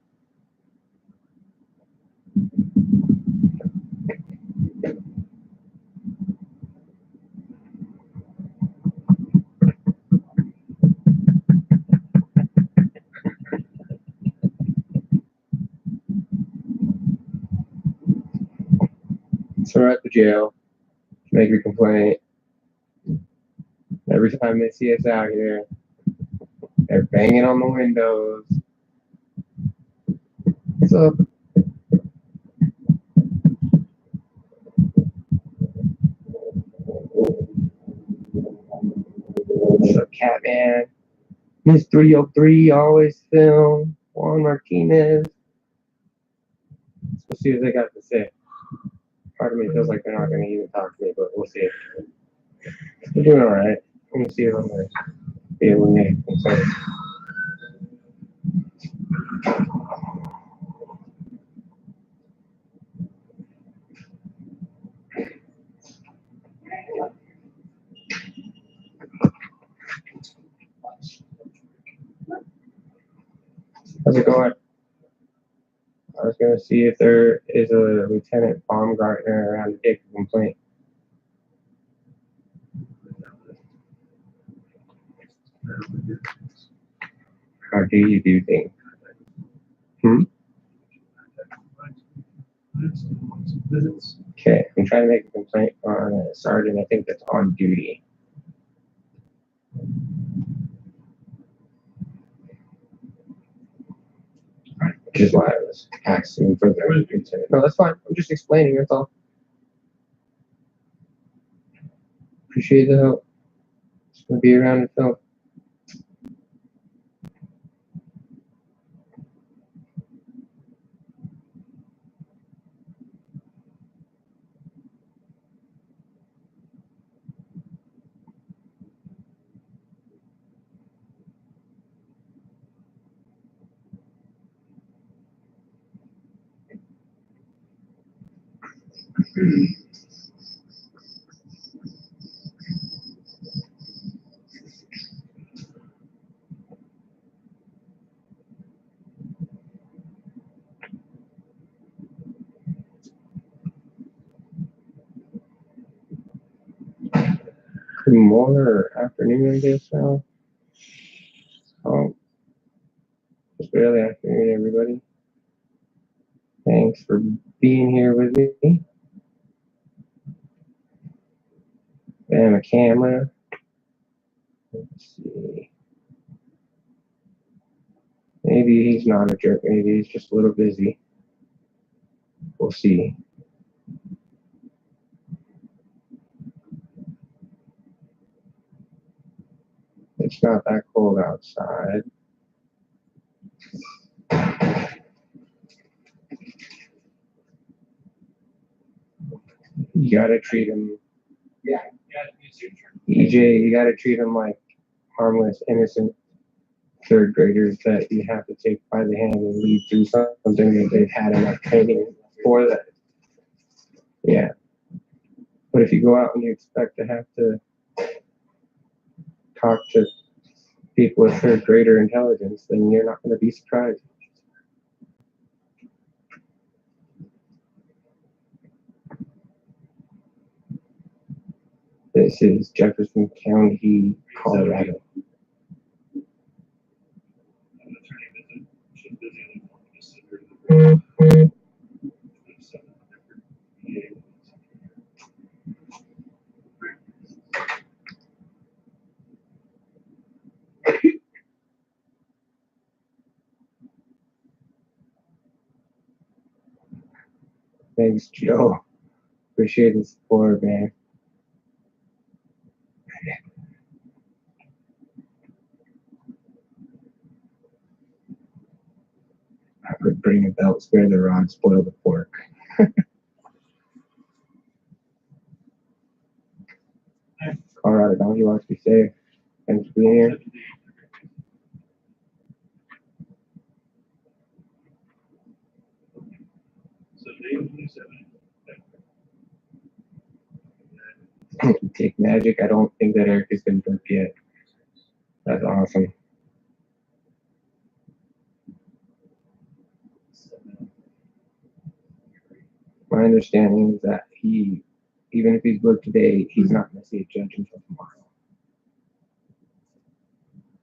So we're at the jail, make a complaint. Every time they see us out here, they're banging on the windows. What's up? What's up, Catman? Miss 303 always film. Juan Martinez. Let's see what they got to say. Part of me feels like they're not going to even talk to me, but we'll see. We're doing alright. Let me see if I'm going to be able to make complaints. How's it going? I was going to see if there is a Lieutenant Baumgartner around to take a complaint. How do you do things? Okay, I'm trying to make a complaint on a sergeant, I think that's on duty. Which is why I was asking for the consent. No, that's fine. I'm just explaining, that's all. Appreciate the help. Just gonna be around and film. Good morning or afternoon, I guess now. Oh, it's barely afternoon, everybody. Thanks for being here with me. And a camera. Let's see. Maybe he's not a jerk. Maybe he's just a little busy. We'll see. It's not that cold outside. You gotta treat him. EJ, you gotta treat him like harmless, innocent third graders that you have to take by the hand and lead through something that they've had enough training for that. Yeah. But if you go out and you expect to have to talk to people with third grader intelligence, then you're not going to be surprised. This is Jefferson County, Colorado. Thanks, Joe. Appreciate the support, man. I would bring a belt, spare the rod, spoil the pork. Colorado Donkey wants to be safe. Thanks for being here. Take magic. I don't think that Eric has been booked yet. That's awesome. My understanding is that even if he's booked today, he's not gonna see a judge until tomorrow.